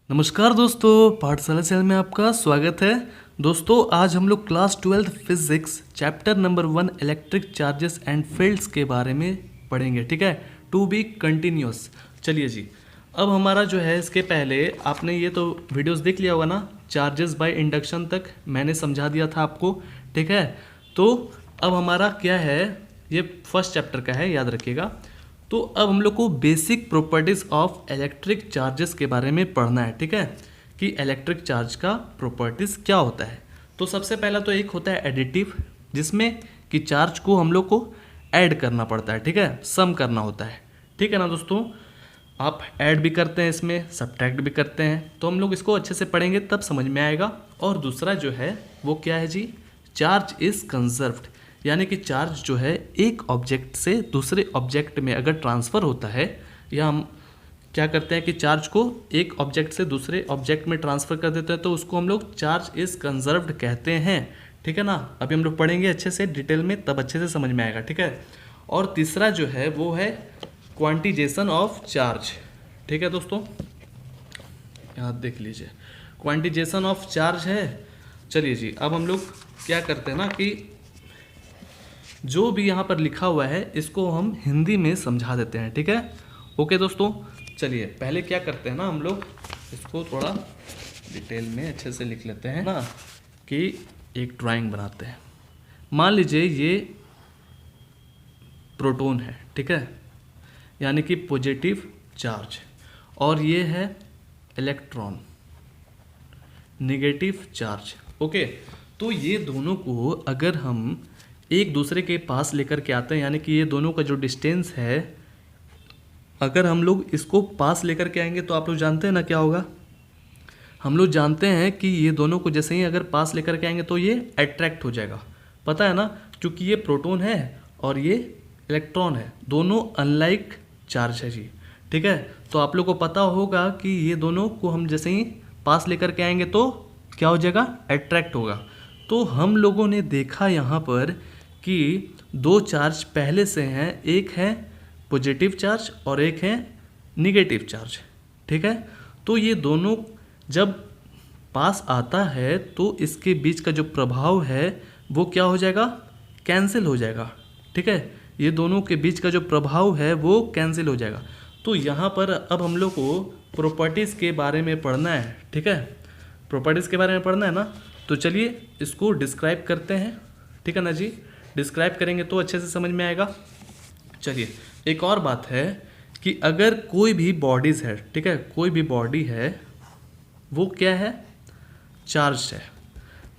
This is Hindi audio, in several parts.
नमस्कार दोस्तों, पाठशाला चैनल में आपका स्वागत है। दोस्तों आज हम लोग class 12 physics chapter number 1 electric charges and fields के बारे में पढ़ेंगे। ठीक है, टू बी कंटिन्यूअस। चलिए जी, अब हमारा जो है इसके पहले आपने ये तो वीडियोस देख लिया होगा ना, चार्जेस बाय इंडक्शन तक मैंने समझा दिया था आपको। ठीक है, तो अब हमारा क्या है, ये फर्स्ट चैप्टर का है, याद रखिएगा। तो अब हम लोग को basic properties of electric charges के बारे में पढ़ना है। ठीक है, कि इलेक्ट्रिक चार्ज का प्रॉपर्टीज क्या होता है। तो सबसे पहला तो एक होता है एडिटिव, जिसमें कि चार्ज को हम लोग को ऐड करना पड़ता है। ठीक है, सम करना होता है। ठीक है ना दोस्तों, आप ऐड भी करते हैं, इसमें सब्ट्रैक्ट भी करते हैं। तो हम लोग इसको अच्छे से पढ़ेंगे तब समझ में आएगा। और दूसरा जो है वो क्या है जी, चार्ज इज कंजर्व्ड, यानी कि चार्ज जो है एक ऑब्जेक्ट से दूसरे ऑब्जेक्ट में अगर ट्रांसफ़र होता है, या हम क्या करते हैं कि चार्ज को एक ऑब्जेक्ट से दूसरे ऑब्जेक्ट में ट्रांसफ़र कर देते हैं, तो उसको हम लोग चार्ज इज़ कंजर्व्ड कहते हैं। ठीक है ना, अभी हम लोग पढ़ेंगे अच्छे से डिटेल में, तब अच्छे से समझ में आएगा। ठीक है, और तीसरा जो है वो है क्वांटिजेशन ऑफ चार्ज। ठीक है दोस्तों, यहाँ देख लीजिए, क्वांटिजेशन ऑफ चार्ज है। चलिए जी, अब हम लोग क्या करते हैं ना कि जो भी यहाँ पर लिखा हुआ है इसको हम हिंदी में समझा देते हैं। ठीक है, ओके दोस्तों। चलिए पहले क्या करते हैं ना, हम लोग इसको थोड़ा डिटेल में अच्छे से लिख लेते हैं ना, कि एक ड्राइंग बनाते हैं। मान लीजिए ये प्रोटॉन है, ठीक है, यानी कि पॉजिटिव चार्ज, और ये है इलेक्ट्रॉन, नेगेटिव चार्ज। ओके, तो ये दोनों को अगर हम एक दूसरे के पास लेकर के आते हैं, यानी कि ये दोनों का जो डिस्टेंस है, अगर हम लोग इसको पास लेकर के आएंगे तो आप लोग जानते हैं ना क्या होगा। हम लोग जानते हैं कि ये दोनों को जैसे ही अगर पास लेकर के आएंगे तो ये अट्रैक्ट हो जाएगा, पता है ना, क्योंकि ये प्रोटॉन है और ये इलेक्ट्रॉन है, दोनों अनलाइक चार्ज है जी। ठीक है, तो आप लोग को पता होगा कि ये दोनों को हम जैसे ही पास लेकर के आएंगे तो क्या हो जाएगा, अट्रैक्ट होगा। तो हम लोगों ने देखा यहाँ पर कि दो चार्ज पहले से हैं, एक है पॉजिटिव चार्ज और एक है निगेटिव चार्ज। ठीक है, तो ये दोनों जब पास आता है तो इसके बीच का जो प्रभाव है वो क्या हो जाएगा, कैंसिल हो जाएगा। ठीक है, ये दोनों के बीच का जो प्रभाव है वो कैंसिल हो जाएगा। तो यहाँ पर अब हम लोग को प्रॉपर्टीज़ के बारे में पढ़ना है। ठीक है, प्रॉपर्टीज़ के बारे में पढ़ना है ना, तो चलिए इसको डिस्क्राइब करते हैं। ठीक है ना जी, डिस्क्राइब करेंगे तो अच्छे से समझ में आएगा। चलिए, एक और बात है कि अगर कोई भी बॉडीज़ है, ठीक है, कोई भी बॉडी है वो क्या है, चार्ज है।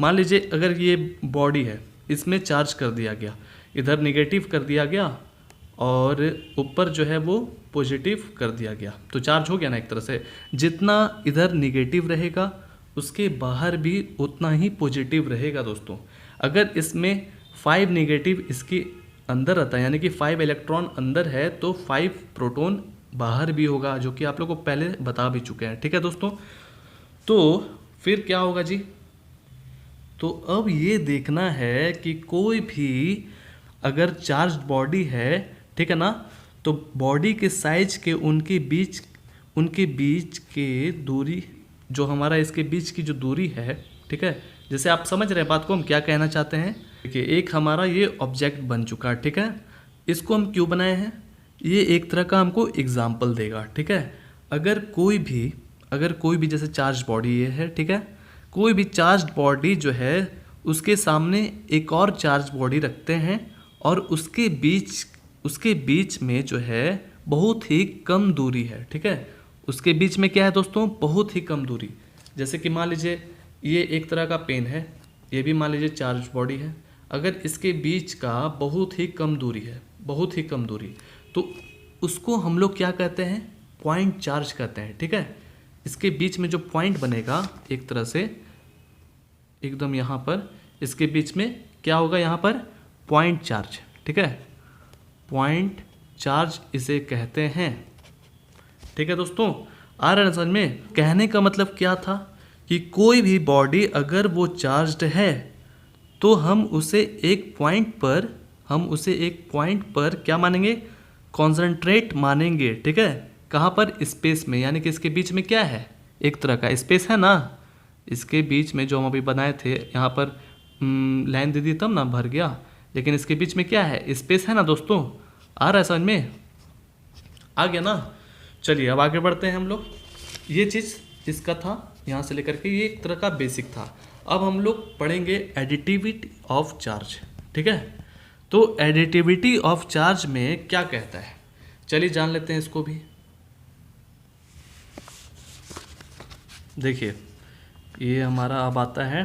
मान लीजिए अगर ये बॉडी है, इसमें चार्ज कर दिया गया, इधर निगेटिव कर दिया गया और ऊपर जो है वो पॉजिटिव कर दिया गया, तो चार्ज हो गया ना एक तरह से। जितना इधर निगेटिव रहेगा उसके बाहर भी उतना ही पॉजिटिव रहेगा दोस्तों। अगर इसमें 5 निगेटिव इसके अंदर रहता है, यानी कि 5 इलेक्ट्रॉन अंदर है, तो 5 प्रोटॉन बाहर भी होगा, जो कि आप लोग को पहले बता भी चुके हैं। ठीक है दोस्तों, तो फिर क्या होगा जी, तो अब ये देखना है कि कोई भी अगर चार्ज बॉडी है, ठीक है ना, तो बॉडी के साइज के उनके बीच के दूरी, जो हमारा इसके बीच की जो दूरी है, ठीक है, जैसे आप समझ रहे हैं बात को, हम क्या कहना चाहते हैं। देखिए, एक हमारा ये ऑब्जेक्ट बन चुका है, ठीक है, इसको हम क्यों बनाए हैं, ये एक तरह का हमको एग्जाम्पल देगा। ठीक है, अगर कोई भी जैसे चार्ज बॉडी ये है, ठीक है, कोई भी चार्ज बॉडी जो है उसके सामने एक और चार्ज बॉडी रखते हैं और उसके बीच में जो है बहुत ही कम दूरी है। ठीक है, उसके बीच में क्या है दोस्तों, बहुत ही कम दूरी। जैसे कि मान लीजिए ये एक तरह का पेन है, ये भी मान लीजिए चार्ज बॉडी है, अगर इसके बीच का बहुत ही कम दूरी है, बहुत ही कम दूरी, तो उसको हम लोग क्या कहते हैं, पॉइंट चार्ज कहते हैं। ठीक है, इसके बीच में जो पॉइंट बनेगा एक तरह से एकदम यहाँ पर, इसके बीच में क्या होगा, यहाँ पर पॉइंट चार्ज। ठीक है, पॉइंट चार्ज इसे कहते हैं। ठीक है दोस्तों, आ रहा है समझ में। कहने का मतलब क्या था कि कोई भी बॉडी अगर वो चार्ज्ड है तो हम उसे एक पॉइंट पर क्या मानेंगे, कॉन्सेंट्रेट मानेंगे। ठीक है, कहाँ पर, स्पेस में, यानी कि इसके बीच में क्या है, एक तरह का स्पेस है ना, इसके बीच में जो हम अभी बनाए थे यहाँ पर लाइन दे दी तब ना भर गया, लेकिन इसके बीच में क्या है, स्पेस है ना दोस्तों। आ रहा है समझ में, आ गया ना। चलिए अब आगे बढ़ते हैं हम लोग। ये चीज़ इसका था, यहाँ से लेकर के ये एक तरह का बेसिक था। अब हम लोग पढ़ेंगे एडिटिविटी ऑफ चार्ज, ठीक है। तो एडिटिविटी ऑफ चार्ज में क्या कहता है, चलिए जान लेते हैं इसको भी। देखिए ये हमारा अब आता है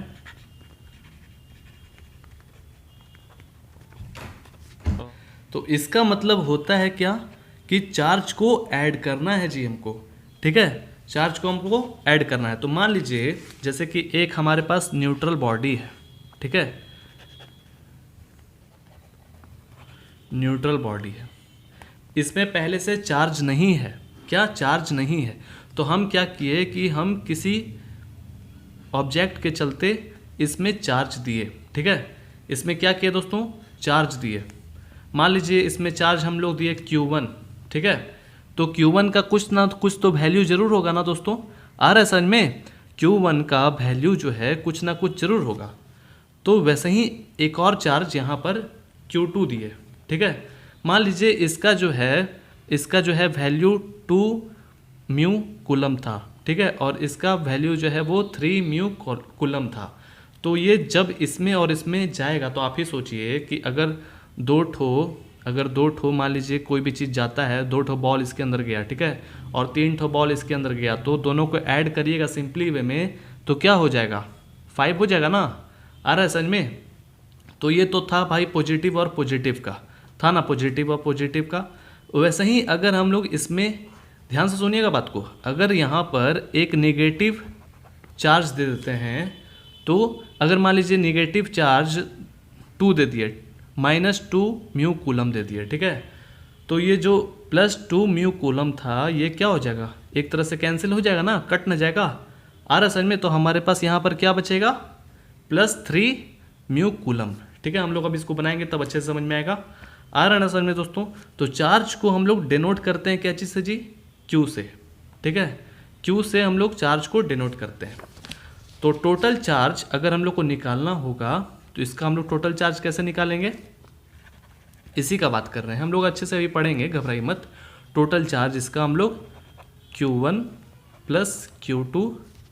तो इसका मतलब होता है क्या कि चार्ज को ऐड करना है जी हमको, ठीक है। चार्ज को हमको ऐड करना है। तो मान लीजिए जैसे कि एक हमारे पास न्यूट्रल बॉडी है, ठीक है, न्यूट्रल बॉडी है, इसमें पहले से चार्ज नहीं है, क्या चार्ज नहीं है। तो हम क्या किए कि हम किसी ऑब्जेक्ट के चलते इसमें चार्ज दिए, ठीक है। इसमें क्या किए दोस्तों, चार्ज दिए। मान लीजिए इसमें चार्ज हम लोग दिए Q1, ठीक है। तो Q1 का कुछ ना कुछ तो वैल्यू जरूर होगा ना दोस्तों, आ रहा है समझ में। Q1 का वैल्यू जो है कुछ ना कुछ जरूर होगा। तो वैसे ही एक और चार्ज यहाँ पर Q2 दिए, ठीक है। मान लीजिए इसका जो है वैल्यू 2 म्यू कूलम था, ठीक है, और इसका वैल्यू जो है वो 3 म्यू कूलम था। तो ये जब इसमें और इसमें जाएगा तो आप ही सोचिए कि अगर दो ठो मान लीजिए कोई भी चीज़ जाता है, 2 ठो बॉल इसके अंदर गया, ठीक है, और 3 ठो बॉल इसके अंदर गया, तो दोनों को ऐड करिएगा सिंपली वे में तो क्या हो जाएगा, 5 हो जाएगा ना। आ रहा है समझ में। तो ये तो था भाई पॉजिटिव और पॉजिटिव का, था ना, पॉजिटिव और पॉजिटिव का। वैसे ही अगर हम लोग इसमें ध्यान से सुनिएगा बात को, अगर यहाँ पर एक नेगेटिव चार्ज दे देते हैं, तो अगर मान लीजिए नेगेटिव चार्ज 2 दे दिए, -2 म्यू कूलम दे दिए, ठीक है, तो ये जो +2 म्यू कूलम था ये क्या हो जाएगा, एक तरह से कैंसिल हो जाएगा ना, कट ना जाएगा। आ रहा समझ में। तो हमारे पास यहाँ पर क्या बचेगा, +3 म्यू कूलम, ठीक है। हम लोग अब इसको बनाएंगे तब अच्छे से समझ में आएगा। आ रहा ना समझ में दोस्तों। तो चार्ज को हम लोग डिनोट करते हैं क्या चीज़ से जी, Q से, ठीक है। Q से हम लोग चार्ज को डिनोट करते हैं। तो टोटल चार्ज अगर हम लोग को निकालना होगा तो इसका हम लोग टोटल चार्ज कैसे निकालेंगे, इसी का बात कर रहे हैं हम लोग, अच्छे से अभी पढ़ेंगे, घबराई मत। टोटल चार्ज इसका हम लोग Q1 + Q2,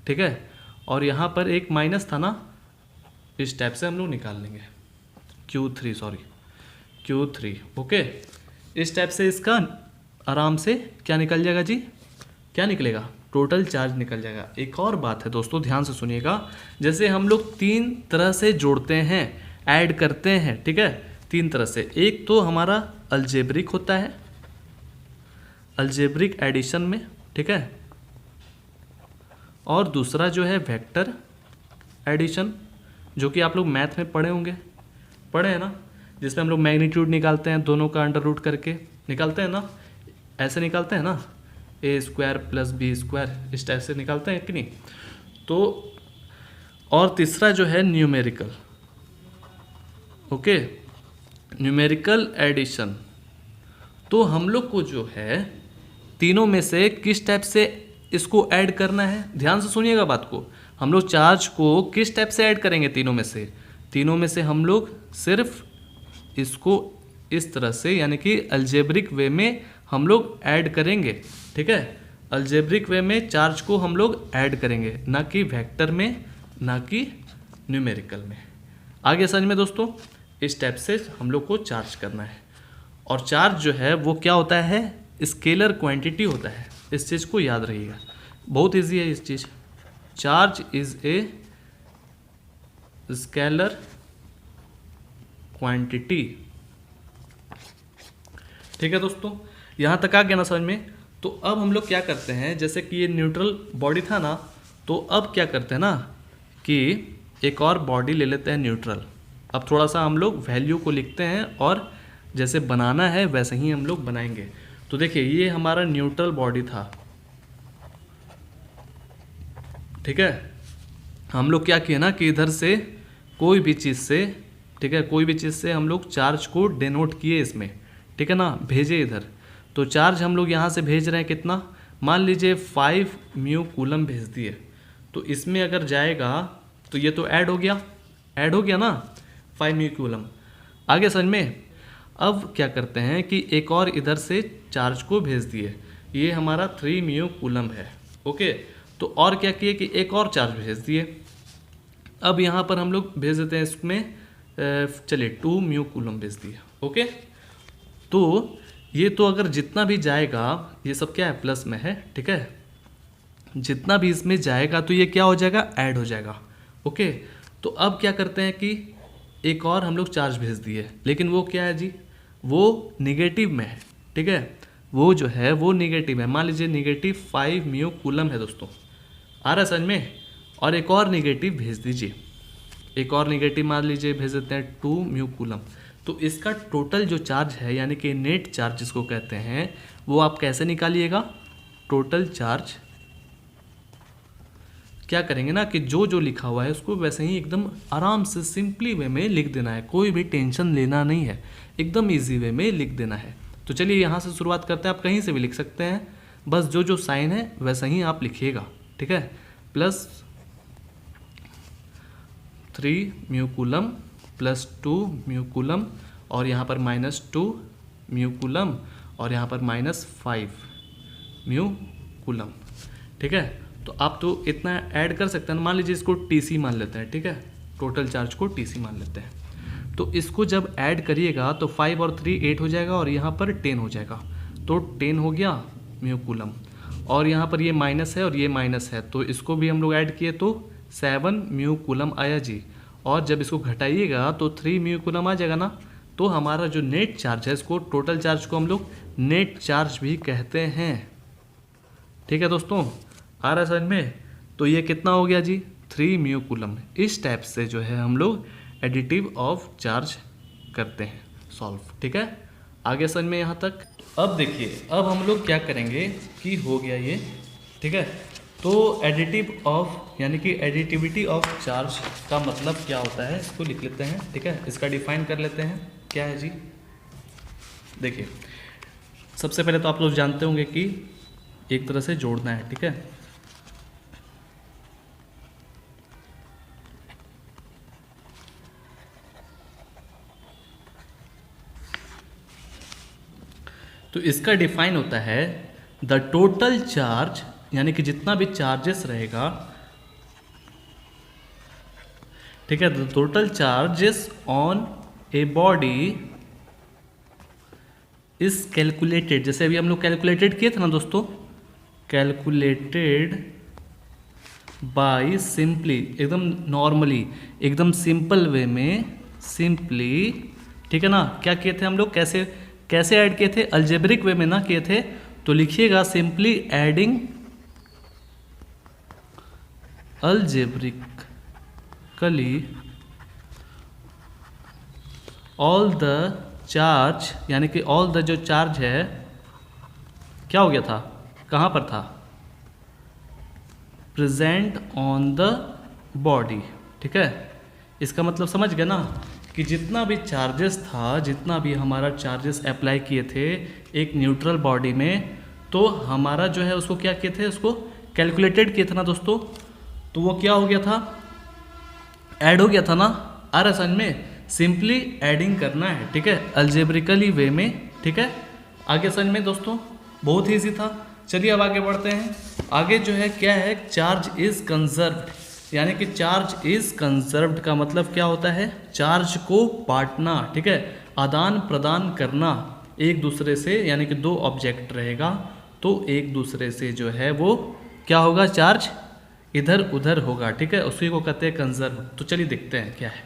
ठीक है, और यहाँ पर एक माइनस था ना, इस टाइप से हम लोग निकाल लेंगे Q3, ओके। इस टाइप से इसका आराम से क्या निकल जाएगा जी, क्या निकलेगा, टोटल चार्ज निकल जाएगा। एक और बात है दोस्तों, ध्यान से सुनिएगा, जैसे हम लोग 3 तरह से जोड़ते हैं, ऐड करते हैं, ठीक है, 3 तरह से। एक तो हमारा अलजेब्रिक होता है, अलजेब्रिक एडिशन में, ठीक है, और दूसरा जो है वेक्टर एडिशन, जो कि आप लोग मैथ में पढ़े होंगे, पढ़े हैं ना, जिसमें हम लोग मैग्नीट्यूड निकालते हैं, दोनों का अंडर रूट करके निकालते हैं ना, ऐसे निकालते हैं ना, a² + b², इस टाइप से निकालते हैं कि नहीं। तो और तीसरा जो है न्यूमेरिकल, ओके, न्यूमेरिकल एडिशन। तो हम लोग को जो है तीनों में से किस टाइप से इसको ऐड करना है, ध्यान से सुनिएगा बात को। हम लोग चार्ज को किस टाइप से ऐड करेंगे, तीनों में से हम लोग सिर्फ इसको इस तरह से, यानी कि अलजेब्रिक वे में हम लोग ऐड करेंगे, ठीक है। अलजेब्रिक वे में चार्ज को हम लोग ऐड करेंगे, ना कि वेक्टर में, ना कि न्यूमेरिकल में। आगे समझ में दोस्तों, इस टाइप से हम लोग को चार्ज करना है। और चार्ज जो है वो क्या होता है, स्केलर क्वांटिटी होता है, इस चीज़ को याद रखिएगा, बहुत ईजी है इस चीज़। Charge is a scalar quantity, ठीक है दोस्तों। यहाँ तक आ गया ना समझ में। तो अब हम लोग क्या करते हैं, जैसे कि ये न्यूट्रल बॉडी था ना, तो अब क्या करते हैं ना कि एक और बॉडी ले लेते हैं न्यूट्रल। अब थोड़ा सा हम लोग वैल्यू को लिखते हैं और जैसे बनाना है वैसे ही हम लोग बनाएंगे। तो देखिए ये हमारा न्यूट्रल बॉडी था, ठीक है। हम लोग क्या किए ना कि इधर से कोई भी चीज़ से, ठीक है, कोई भी चीज़ से हम लोग चार्ज को डिनोट किए इसमें, ठीक है ना, भेजे इधर। तो चार्ज हम लोग यहाँ से भेज रहे हैं कितना, मान लीजिए 5 म्यू कूलम भेज दिए, तो इसमें अगर जाएगा तो ये तो ऐड हो गया ना 5 म्यू कूलम। आगे समझ में। अब क्या करते हैं कि एक और इधर से चार्ज को भेज दिए, ये हमारा 3 म्यू कूलम है। ओके, तो और क्या किए कि एक और चार्ज भेज दिए। अब यहाँ पर हम लोग भेज देते हैं इसमें, चलिए 2 म्यू कूलम भेज दिए। ओके, तो ये तो अगर जितना भी जाएगा ये सब क्या है, प्लस में है, ठीक है। जितना भी इसमें जाएगा तो ये क्या हो जाएगा, ऐड हो जाएगा। ओके, तो अब क्या करते हैं कि एक और हम लोग चार्ज भेज दिए, लेकिन वो क्या है जी, वो निगेटिव में है, ठीक है। वो जो है वो निगेटिव है, मान लीजिए -5 म्यू कूलम है दोस्तों, आ रहा है समझ में। और एक और निगेटिव भेज दीजिए, एक और निगेटिव मान लीजिए भेज देते हैं 2 म्यू कूलम। तो इसका टोटल जो चार्ज है यानी कि नेट चार्ज जिसको कहते हैं, वो आप कैसे निकालिएगा, टोटल चार्ज क्या करेंगे ना कि जो जो लिखा हुआ है उसको वैसे ही एकदम आराम से सिंपली वे में लिख देना है, कोई भी टेंशन लेना नहीं है, एकदम इजी वे में लिख देना है। तो चलिए यहाँ से शुरुआत करते हैं, आप कहीं से भी लिख सकते हैं, बस जो जो साइन है वैसा ही आप लिखिएगा, ठीक है। Plus 3 mu coulomb plus 2 mu coulomb, और यहाँ पर -2 म्यू कूलम, और यहाँ पर -5 म्यू कूलम, ठीक है। तो आप तो इतना ऐड कर सकते हैं, मान लीजिए इसको TC मान लेते हैं, ठीक है, टोटल चार्ज को TC मान लेते हैं। तो इसको जब ऐड करिएगा तो 5 और 3 8 हो जाएगा, और यहाँ पर 10 हो जाएगा, तो 10 हो गया म्यू कूलम। और यहाँ पर ये माइनस है और ये माइनस है, तो इसको भी हम लोग ऐड किए तो 7 म्यू कूलम आया जी। और जब इसको घटाइएगा तो 3 म्यू कूलम आ जाएगा ना। तो हमारा जो नेट चार्ज है, इसको टोटल चार्ज को हम लोग नेट चार्ज भी कहते हैं, ठीक है दोस्तों, आ रहा है समझ में। तो ये कितना हो गया जी, 3 म्यू कूलम। इस टाइप से जो है हम लोग एडिटिव ऑफ चार्ज करते हैं सॉल्व, ठीक है। आगे समझ में यहाँ तक। अब देखिए, अब हम लोग क्या करेंगे कि हो गया ये, ठीक है। तो एडिटिव ऑफ यानी कि एडिटिविटी ऑफ चार्ज का मतलब क्या होता है, इसको लिख लेते हैं, ठीक है। इसका डिफाइन कर लेते हैं, क्या है जी। देखिए, सबसे पहले तो आप लोग जानते होंगे कि एक तरह से जोड़ना है, ठीक है। तो इसका डिफाइन होता है द टोटल चार्ज, यानी कि जितना भी चार्जेस रहेगा, ठीक है, the total charges on a body is calculated. जैसे अभी हम लोग कैलकुलेटेड किए थे ना दोस्तों, कैलकुलेटेड बाय सिंपली, एकदम नॉर्मली, एकदम सिंपल वे में, सिंपली, ठीक है ना। क्या किए थे हम लोग, कैसे ऐड किए थे, अलजेब्रिक वे में ना किए थे। तो लिखिएगा simply adding algebraically all the charge, यानी कि ऑल द जो चार्ज है क्या हो गया था, कहाँ पर था, प्रेजेंट ऑन द बॉडी, ठीक है। इसका मतलब समझ गए ना कि जितना भी चार्जेस था, जितना भी हमारा चार्जेस अप्लाई किए थे एक न्यूट्रल बॉडी में, तो हमारा जो है उसको क्या किए थे, उसको कैलकुलेटेड किए थे ना दोस्तों। तो वो क्या हो गया था, ऐड हो गया था ना। आ रहा समझ में, सिंपली एडिंग करना है, ठीक है, अलजेब्रिकली वे में, ठीक है। आगे समझ में दोस्तों, बहुत ही ईजी था। चलिए अब आगे बढ़ते हैं। आगे जो है क्या है, चार्ज इज कंजर्व्ड, यानी कि चार्ज इज कंजर्व्ड का मतलब क्या होता है, चार्ज को बांटना, ठीक है, आदान प्रदान करना एक दूसरे से, यानी कि दो ऑब्जेक्ट रहेगा तो एक दूसरे से जो है वो क्या होगा, चार्ज इधर उधर होगा, ठीक है, उसी को कहते हैं कंजर्व। तो चलिए देखते हैं क्या है,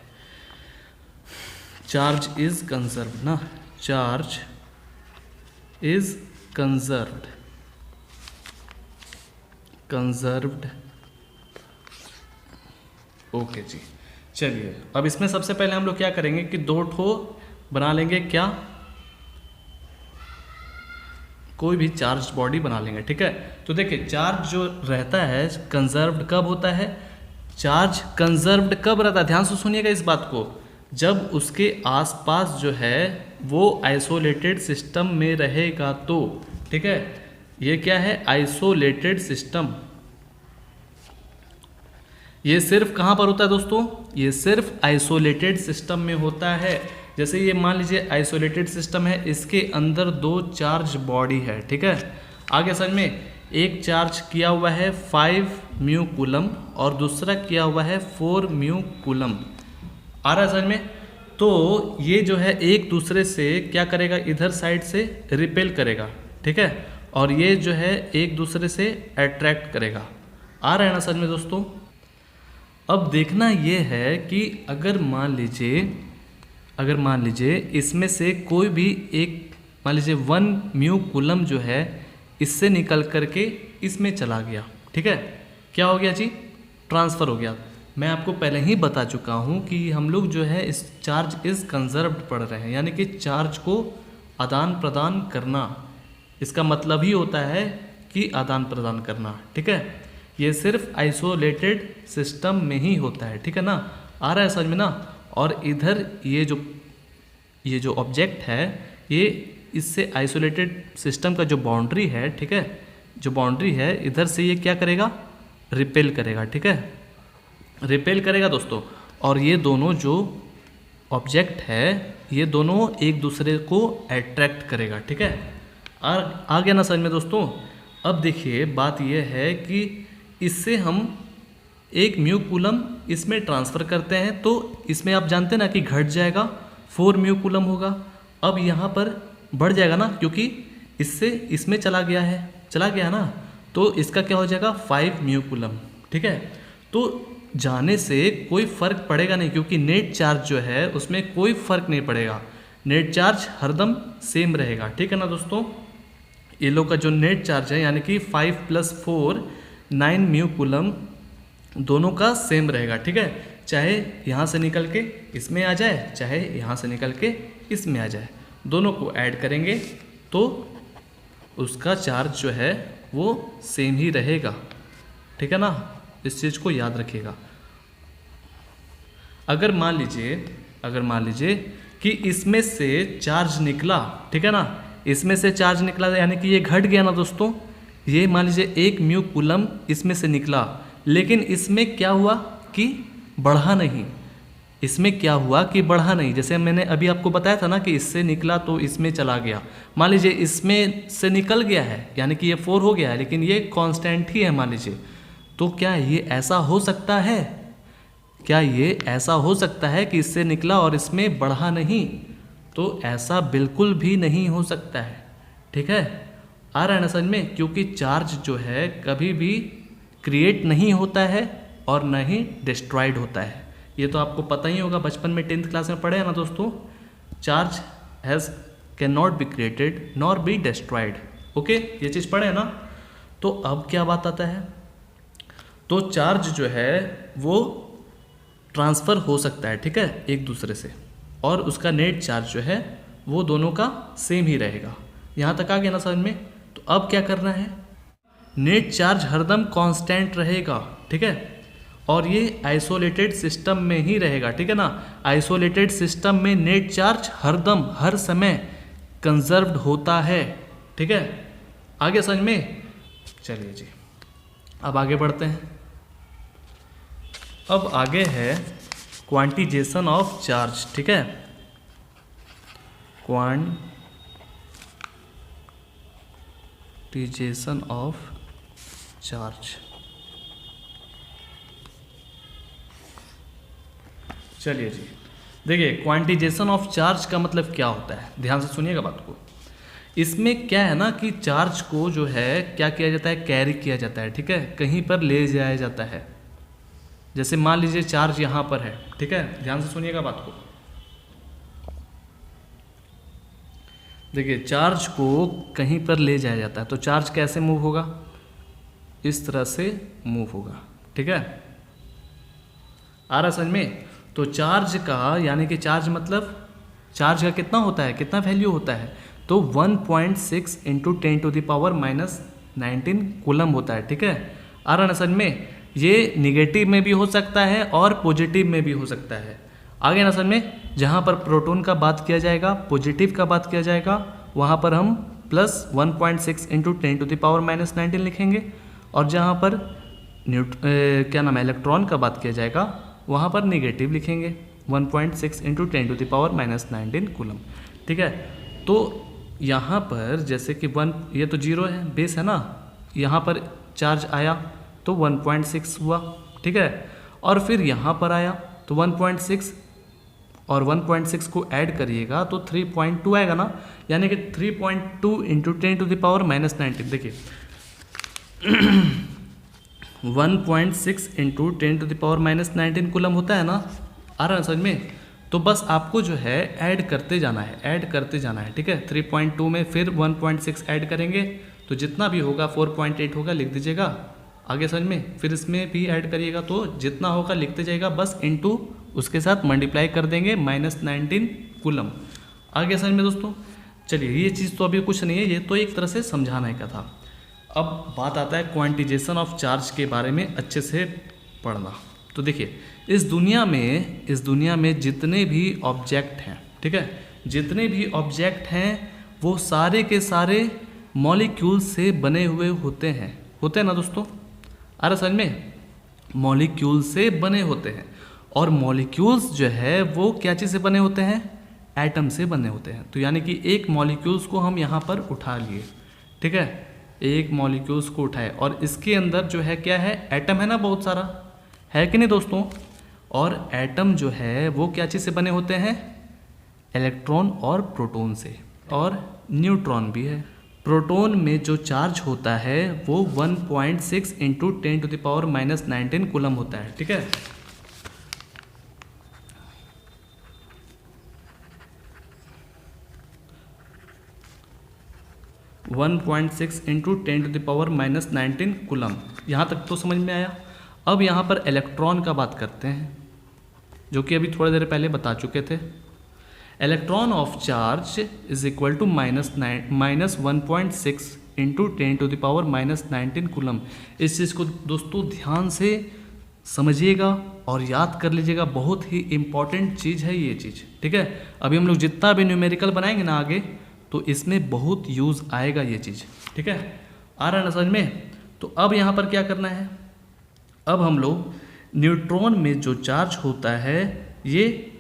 चार्ज इज कंजर्व्ड ना, charge is conserved, conserved, okay जी। चलिए अब इसमें सबसे पहले हम लोग क्या करेंगे कि दो ठो बना लेंगे, क्या, कोई भी चार्ज बॉडी बना लेंगे, ठीक है। तो देखिए चार्ज जो रहता है कंजर्व्ड कब होता है, चार्ज कंजर्व्ड कब रहता है, ध्यान से सुनिएगा इस बात को, जब उसके आसपास जो है वो आइसोलेटेड सिस्टम में रहेगा तो, ठीक है। ये क्या है, आइसोलेटेड सिस्टम। ये सिर्फ कहाँ पर होता है दोस्तों, ये सिर्फ आइसोलेटेड सिस्टम में होता है। जैसे ये मान लीजिए आइसोलेटेड सिस्टम है, इसके अंदर 2 चार्ज बॉडी है, ठीक है। आगे समझ में, एक चार्ज किया हुआ है 5 म्यू कूलम और दूसरा किया हुआ है 4 म्यू कूलम। आ रहा है समझ में। तो ये जो है एक दूसरे से क्या करेगा, इधर साइड से रिपेल करेगा, ठीक है, और ये जो है एक दूसरे से अट्रैक्ट करेगा। आ रहा है ना समझ में दोस्तों। अब देखना ये है कि अगर मान लीजिए इसमें से कोई भी एक, मान लीजिए 1 म्यू कूलम जो है इससे निकल करके इसमें चला गया, ठीक है, क्या हो गया जी, ट्रांसफ़र हो गया। मैं आपको पहले ही बता चुका हूँ कि हम लोग जो है इस चार्ज इज़ कंजर्व्ड पढ़ रहे हैं, यानी कि चार्ज को आदान प्रदान करना, इसका मतलब ही होता है कि आदान प्रदान करना, ठीक है। ये सिर्फ आइसोलेटेड सिस्टम में ही होता है, ठीक है ना। आ रहा है समझ में ना। और इधर ये जो ऑब्जेक्ट है, ये इससे आइसोलेटेड सिस्टम का जो बाउंड्री है, ठीक है, जो बाउंड्री है इधर से ये क्या करेगा, रिपेल करेगा, ठीक है, रिपेल करेगा दोस्तों। और ये दोनों जो ऑब्जेक्ट है ये दोनों एक दूसरे को अट्रैक्ट करेगा, ठीक है। आ गया ना समझ में दोस्तों। अब देखिए बात यह है कि इससे हम 1 म्यू कूलम इसमें ट्रांसफ़र करते हैं तो इसमें आप जानते हैं ना कि घट जाएगा, 4 म्यू कूलम होगा। अब यहाँ पर बढ़ जाएगा ना, क्योंकि इससे इसमें चला गया ना, तो इसका क्या हो जाएगा 5 म्यू कूलम, ठीक है। तो जाने से कोई फ़र्क पड़ेगा नहीं, क्योंकि नेट चार्ज जो है उसमें कोई फ़र्क नहीं पड़ेगा, नेट चार्ज हरदम सेम रहेगा, ठीक है ना दोस्तों। ये लोग का जो नेट चार्ज है यानी कि 5 + 4 9 म्यू कूलम दोनों का सेम रहेगा, ठीक है। चाहे यहाँ से निकल के इसमें आ जाए, चाहे यहाँ से निकल के इसमें आ जाए, दोनों को ऐड करेंगे तो उसका चार्ज जो है वो सेम ही रहेगा, ठीक है ना। इस चीज़ को याद रखिएगा। अगर मान लीजिए कि इसमें से चार्ज निकला, ठीक है ना, इसमें से चार्ज निकला यानी कि ये घट गया ना दोस्तों। ये मान लीजिए 1 म्यू कूलम इसमें से निकला, लेकिन इसमें क्या हुआ कि बढ़ा नहीं, जैसे मैंने अभी आपको बताया था ना कि इससे निकला तो इसमें चला गया। मान लीजिए इसमें से निकल गया है यानी कि ये 4 हो गया है, लेकिन ये कांस्टेंट ही है मान लीजिए। तो क्या ये ऐसा हो सकता है कि इससे निकला और इसमें बढ़ा नहीं? तो ऐसा बिल्कुल भी नहीं हो सकता है, ठीक है। आ रहा है ना समझ में, क्योंकि चार्ज जो है कभी भी क्रिएट नहीं होता है और न ही डिस्ट्रॉयड होता है। ये तो आपको पता ही होगा, बचपन में 10th क्लास में पढ़े हैं ना दोस्तों। Charge can not be created nor be destroyed, okay, ये चीज़ पढ़े है ना। तो अब क्या बात आता है, तो चार्ज जो है वो ट्रांसफ़र हो सकता है, ठीक है, एक दूसरे से, और उसका नेट चार्ज जो है वो दोनों का सेम ही रहेगा। यहाँ तक आ गया ना समझ में। तो अब क्या करना है, नेट चार्ज हरदम कांस्टेंट रहेगा, ठीक है, और ये आइसोलेटेड सिस्टम में ही रहेगा, ठीक है ना। आइसोलेटेड सिस्टम में नेट चार्ज हरदम हर समय कंजर्व्ड होता है, ठीक है। आगे समझ में। चलिए जी अब आगे बढ़ते हैं। अब आगे है क्वांटिजेशन ऑफ चार्ज, ठीक है, क्वांटिजेशन ऑफ चार्ज। चलिए जी देखिए, क्वांटिजेशन ऑफ चार्ज का मतलब क्या होता है, ध्यान से सुनिएगा बात को। इसमें क्या है ना कि चार्ज को जो है क्या किया जाता है, कैरी किया जाता है, ठीक है, कहीं पर ले जाया जाता है। जैसे मान लीजिए चार्ज यहाँ पर है, ठीक है, ध्यान से सुनिएगा बात को। देखिए चार्ज को कहीं पर ले जाया जाता है, तो चार्ज कैसे मूव होगा, इस तरह से मूव होगा, ठीक है। आ रहा समझ में। तो चार्ज का यानी कि चार्ज मतलब चार्ज का कितना होता है, कितना वैल्यू होता है, तो 1.6 × 10⁻⁹ कूलम होता है, ठीक है। आ रहा ना समझ में। ये निगेटिव में भी हो सकता है और पॉजिटिव में भी हो सकता है। आगे ना समझ में, जहाँ पर प्रोटॉन का बात किया जाएगा, पॉजिटिव का बात किया जाएगा, वहाँ पर हम प्लस 1.6 इंटू 10⁻⁻19 लिखेंगे, और जहाँ पर क्या नाम है इलेक्ट्रॉन का बात किया जाएगा वहाँ पर निगेटिव लिखेंगे 1.6 इंटू 10⁻⁻19 कूलम। ठीक है, तो यहाँ पर जैसे कि 1 ये तो 0 है, बेस है ना, यहाँ पर चार्ज आया तो 1.6 हुआ। ठीक है, और फिर यहाँ पर आया तो 1.6 और 1.6 को ऐड करिएगा तो 3.2 आएगा ना, यानी कि 3.2 इंटू 10⁻⁻19। देखिए 1.6 इंटू 10⁻⁻19 कूलम होता है ना, आ रहा है समझ में? तो बस आपको जो है ऐड करते जाना है, ऐड करते जाना है। ठीक है, 3.2 में फिर 1.6 ऐड करेंगे तो जितना भी होगा 4.8 होगा, लिख दीजिएगा आगे समझ में। फिर इसमें भी ऐड करिएगा तो जितना होगा लिखते जाएगा, बस इनटू उसके साथ मल्टीप्लाई कर देंगे -19 कूलम। आगे समझ में दोस्तों? चलिए, ये चीज़ तो अभी कुछ नहीं है, ये तो एक तरह से समझाने का था। अब बात आता है क्वांटिजेशन ऑफ चार्ज के बारे में अच्छे से पढ़ना। तो देखिए, इस दुनिया में जितने भी ऑब्जेक्ट हैं, ठीक है, जितने भी ऑब्जेक्ट हैं वो सारे के सारे मॉलिक्यूल से बने हुए होते हैं ना दोस्तों? अरे समझ में, मॉलिक्यूल से बने होते हैं। और मॉलिक्यूल्स जो है वो क्या चीज़ से बने होते हैं? एटम से बने होते हैं। तो यानी कि एक मॉलिक्यूल्स को हम यहाँ पर उठा लिए, ठीक है, एक मॉलिक्यूल्स को उठाए और इसके अंदर जो है क्या है? एटम है ना, बहुत सारा है कि नहीं दोस्तों? और एटम जो है वो क्या चीज़ से बने होते हैं? इलेक्ट्रॉन और प्रोटॉन से, और न्यूट्रॉन भी है। प्रोटॉन में जो चार्ज होता है वो 1.6 इंटू 10⁻⁻19 कूलम होता है। ठीक है, वन 1.6 इंटू 10⁻⁻19 कूलम। यहाँ तक तो समझ में आया। अब यहाँ पर इलेक्ट्रॉन का बात करते हैं, जो कि अभी थोड़ी देर पहले बता चुके थे। Electron of charge is equal to -1.6 into 10⁻⁻19 coulomb. इस चीज़ को दोस्तों ध्यान से समझिएगा और याद कर लीजिएगा, बहुत ही इम्पॉर्टेंट चीज़ है ये चीज़। ठीक है, अभी हम लोग जितना भी न्यूमेरिकल बनाएंगे ना आगे, तो इसमें बहुत यूज़ आएगा ये चीज़। ठीक है, आ रहा है ना समझ में? तो अब यहाँ पर क्या करना है? अब हम लोग न्यूट्रॉन में जो चार्ज होता है ये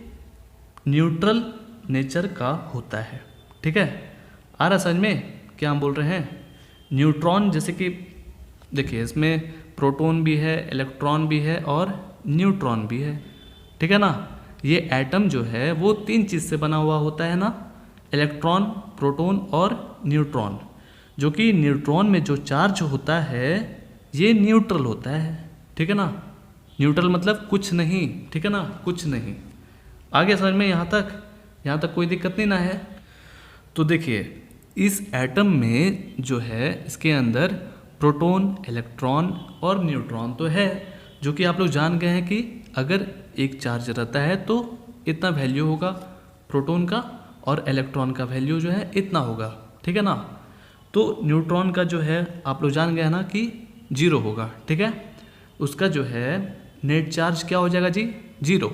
न्यूट्रल नेचर का होता है। ठीक है, आ रहा समझ में क्या हम बोल रहे हैं? न्यूट्रॉन जैसे कि देखिए, इसमें प्रोटॉन भी है, इलेक्ट्रॉन भी है और न्यूट्रॉन भी है। ठीक है ना, ये एटम जो है वो 3 चीज़ से बना हुआ होता है ना, इलेक्ट्रॉन, प्रोटॉन और न्यूट्रॉन। जो कि न्यूट्रॉन में जो चार्ज होता है ये न्यूट्रल होता है। ठीक है ना, न्यूट्रल मतलब कुछ नहीं। ठीक है ना, कुछ नहीं। आगे समझ में? यहाँ तक कोई दिक्कत नहीं ना है? तो देखिए, इस एटम में जो है इसके अंदर प्रोटॉन, इलेक्ट्रॉन और न्यूट्रॉन तो है, जो कि आप लोग जान गए हैं कि अगर एक चार्ज रहता है तो इतना वैल्यू होगा प्रोटॉन का, और इलेक्ट्रॉन का वैल्यू जो है इतना होगा। ठीक है ना, तो न्यूट्रॉन का जो है आप लोग जान गए ना कि 0 होगा। ठीक है, उसका जो है नेट चार्ज क्या हो जाएगा जी? 0।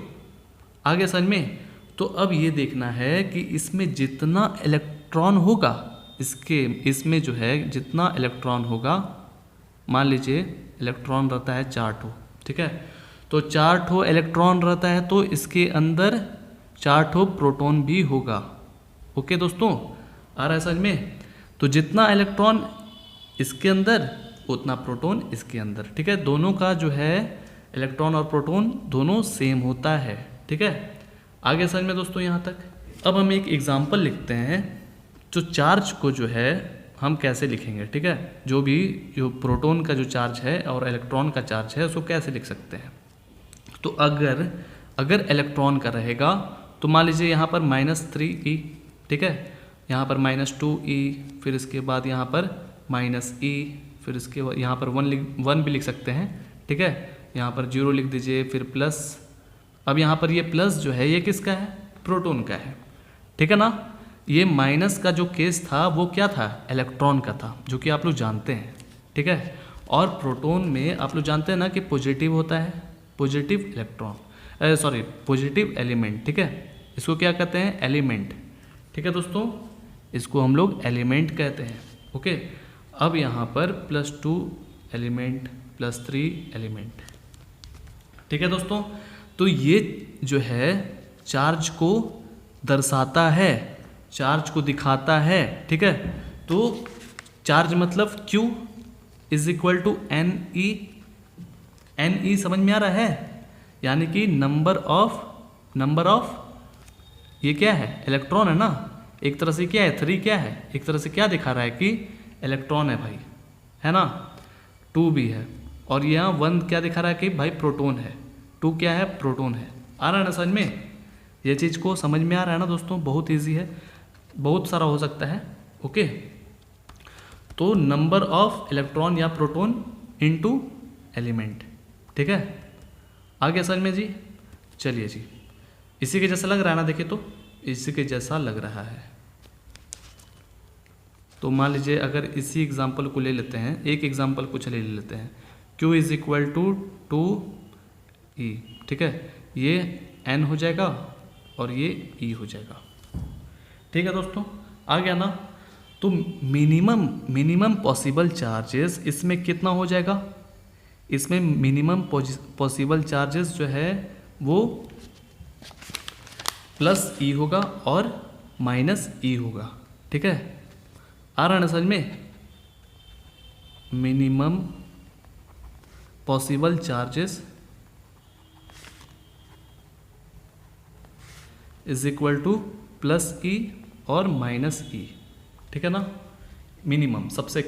आगे समझ में? तो अब ये देखना है कि इसमें जितना इलेक्ट्रॉन होगा, इसमें जो है जितना इलेक्ट्रॉन होगा, मान लीजिए इलेक्ट्रॉन रहता है 4 ठो। ठीक है, तो 4 ठो इलेक्ट्रॉन रहता है तो इसके अंदर 4 ठो प्रोटॉन भी होगा। ओके दोस्तों, आ रहा है समझ में? तो जितना इलेक्ट्रॉन इसके अंदर उतना प्रोटॉन इसके अंदर। ठीक है, दोनों का जो है इलेक्ट्रॉन और प्रोटॉन दोनों सेम होता है। ठीक है, आगे समझ में दोस्तों यहाँ तक? अब हम एक एग्जांपल लिखते हैं, जो चार्ज को जो है हम कैसे लिखेंगे। ठीक है, जो प्रोटॉन का जो चार्ज है और इलेक्ट्रॉन का चार्ज है उसको कैसे लिख सकते हैं। तो अगर इलेक्ट्रॉन का रहेगा तो मान लीजिए यहाँ पर -3e, ठीक है, यहाँ पर -2e, फिर इसके बाद यहाँ पर -e, फिर इसके बाद यहाँ पर 1 भी लिख सकते हैं। ठीक है, यहाँ पर 0 लिख दीजिए, फिर प्लस। अब यहाँ पर ये प्लस जो है ये किसका है? प्रोटॉन का है। ठीक है ना, ये माइनस का जो केस था वो क्या था? इलेक्ट्रॉन का था, जो कि आप लोग जानते हैं। ठीक है, और प्रोटॉन में आप लोग जानते हैं ना कि पॉजिटिव होता है, पॉजिटिव पॉजिटिव एलिमेंट। ठीक है, इसको क्या कहते हैं? एलिमेंट। ठीक है दोस्तों, इसको हम लोग एलिमेंट कहते हैं। ओके, अब यहाँ पर +2 एलिमेंट +3 एलिमेंट। ठीक है दोस्तों, तो ये जो है चार्ज को दर्शाता है, चार्ज को दिखाता है। ठीक है, तो चार्ज मतलब Q is equal to NE। NE समझ में आ रहा है, यानी कि नंबर ऑफ ये क्या है, इलेक्ट्रॉन है ना। एक तरह से क्या है, 3 क्या है, एक तरह से क्या दिखा रहा है कि इलेक्ट्रॉन है भाई, है ना। 2 भी है, और यहाँ 1 क्या दिखा रहा है कि भाई प्रोटॉन है। 2 क्या है, प्रोटॉन है। आ रहा है ना समझ में, ये चीज़ को समझ में आ रहा है ना दोस्तों। बहुत ईजी है, बहुत सारा हो सकता है। ओके, तो नंबर ऑफ इलेक्ट्रॉन या प्रोटॉन इनटू एलिमेंट। ठीक है, आ गया समझ में जी। चलिए जी, इसी के जैसा लग रहा है ना, देखिए तो इसी के जैसा लग रहा है। तो मान लीजिए अगर इसी एग्जाम्पल को ले लेते हैं, एक एग्जाम्पल कुछ ले लेते हैं, Q is equal to 2E। ठीक है, ये N हो जाएगा और ये E हो जाएगा। ठीक है दोस्तों, आ गया ना। तो मिनिमम पॉसिबल चार्जेस इसमें कितना हो जाएगा, इसमें मिनिमम पॉसिबल चार्जेस जो है वो +E होगा और -E होगा। ठीक है, आ रहा है ना समझ में। Minimum possible charges is equal to +E और -E। ठीक है ना, मिनिमम सबसे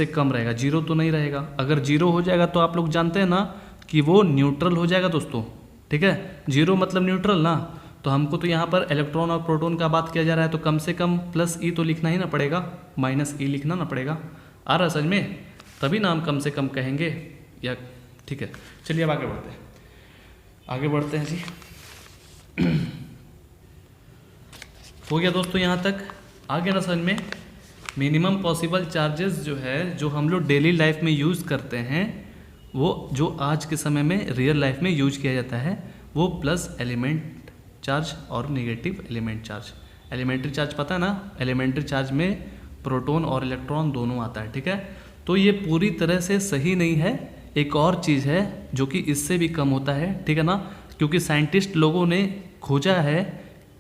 कम रहेगा, 0 तो नहीं रहेगा। अगर 0 हो जाएगा तो आप लोग जानते हैं ना कि वो न्यूट्रल हो जाएगा दोस्तों। ठीक है, 0 मतलब न्यूट्रल ना। तो हमको तो यहाँ पर इलेक्ट्रॉन और प्रोटॉन का बात किया जा रहा है, तो कम से कम +E तो लिखना ही ना पड़ेगा, -E लिखना ना पड़ेगा। आ रहा है समझ में, तभी ना हम कम से कम कहेंगे या। ठीक है, चलिए अब आगे बढ़ते हैं जी। हो गया दोस्तों यहाँ तक, आगे ना समझ में। मिनिमम पॉसिबल चार्जेस जो है, जो हम लोग डेली लाइफ में यूज़ करते हैं, वो जो आज के समय में रियल लाइफ में यूज किया जाता है, वो प्लस एलिमेंट चार्ज और negative element charge. Elementary charge पता है ना, एलिमेंट्री चार्ज में प्रोटॉन और इलेक्ट्रॉन दोनों आता है। ठीक है, तो ये पूरी तरह से सही नहीं है। एक और चीज़ है जो कि इससे भी कम होता है। ठीक है ना, क्योंकि साइंटिस्ट लोगों ने खोजा है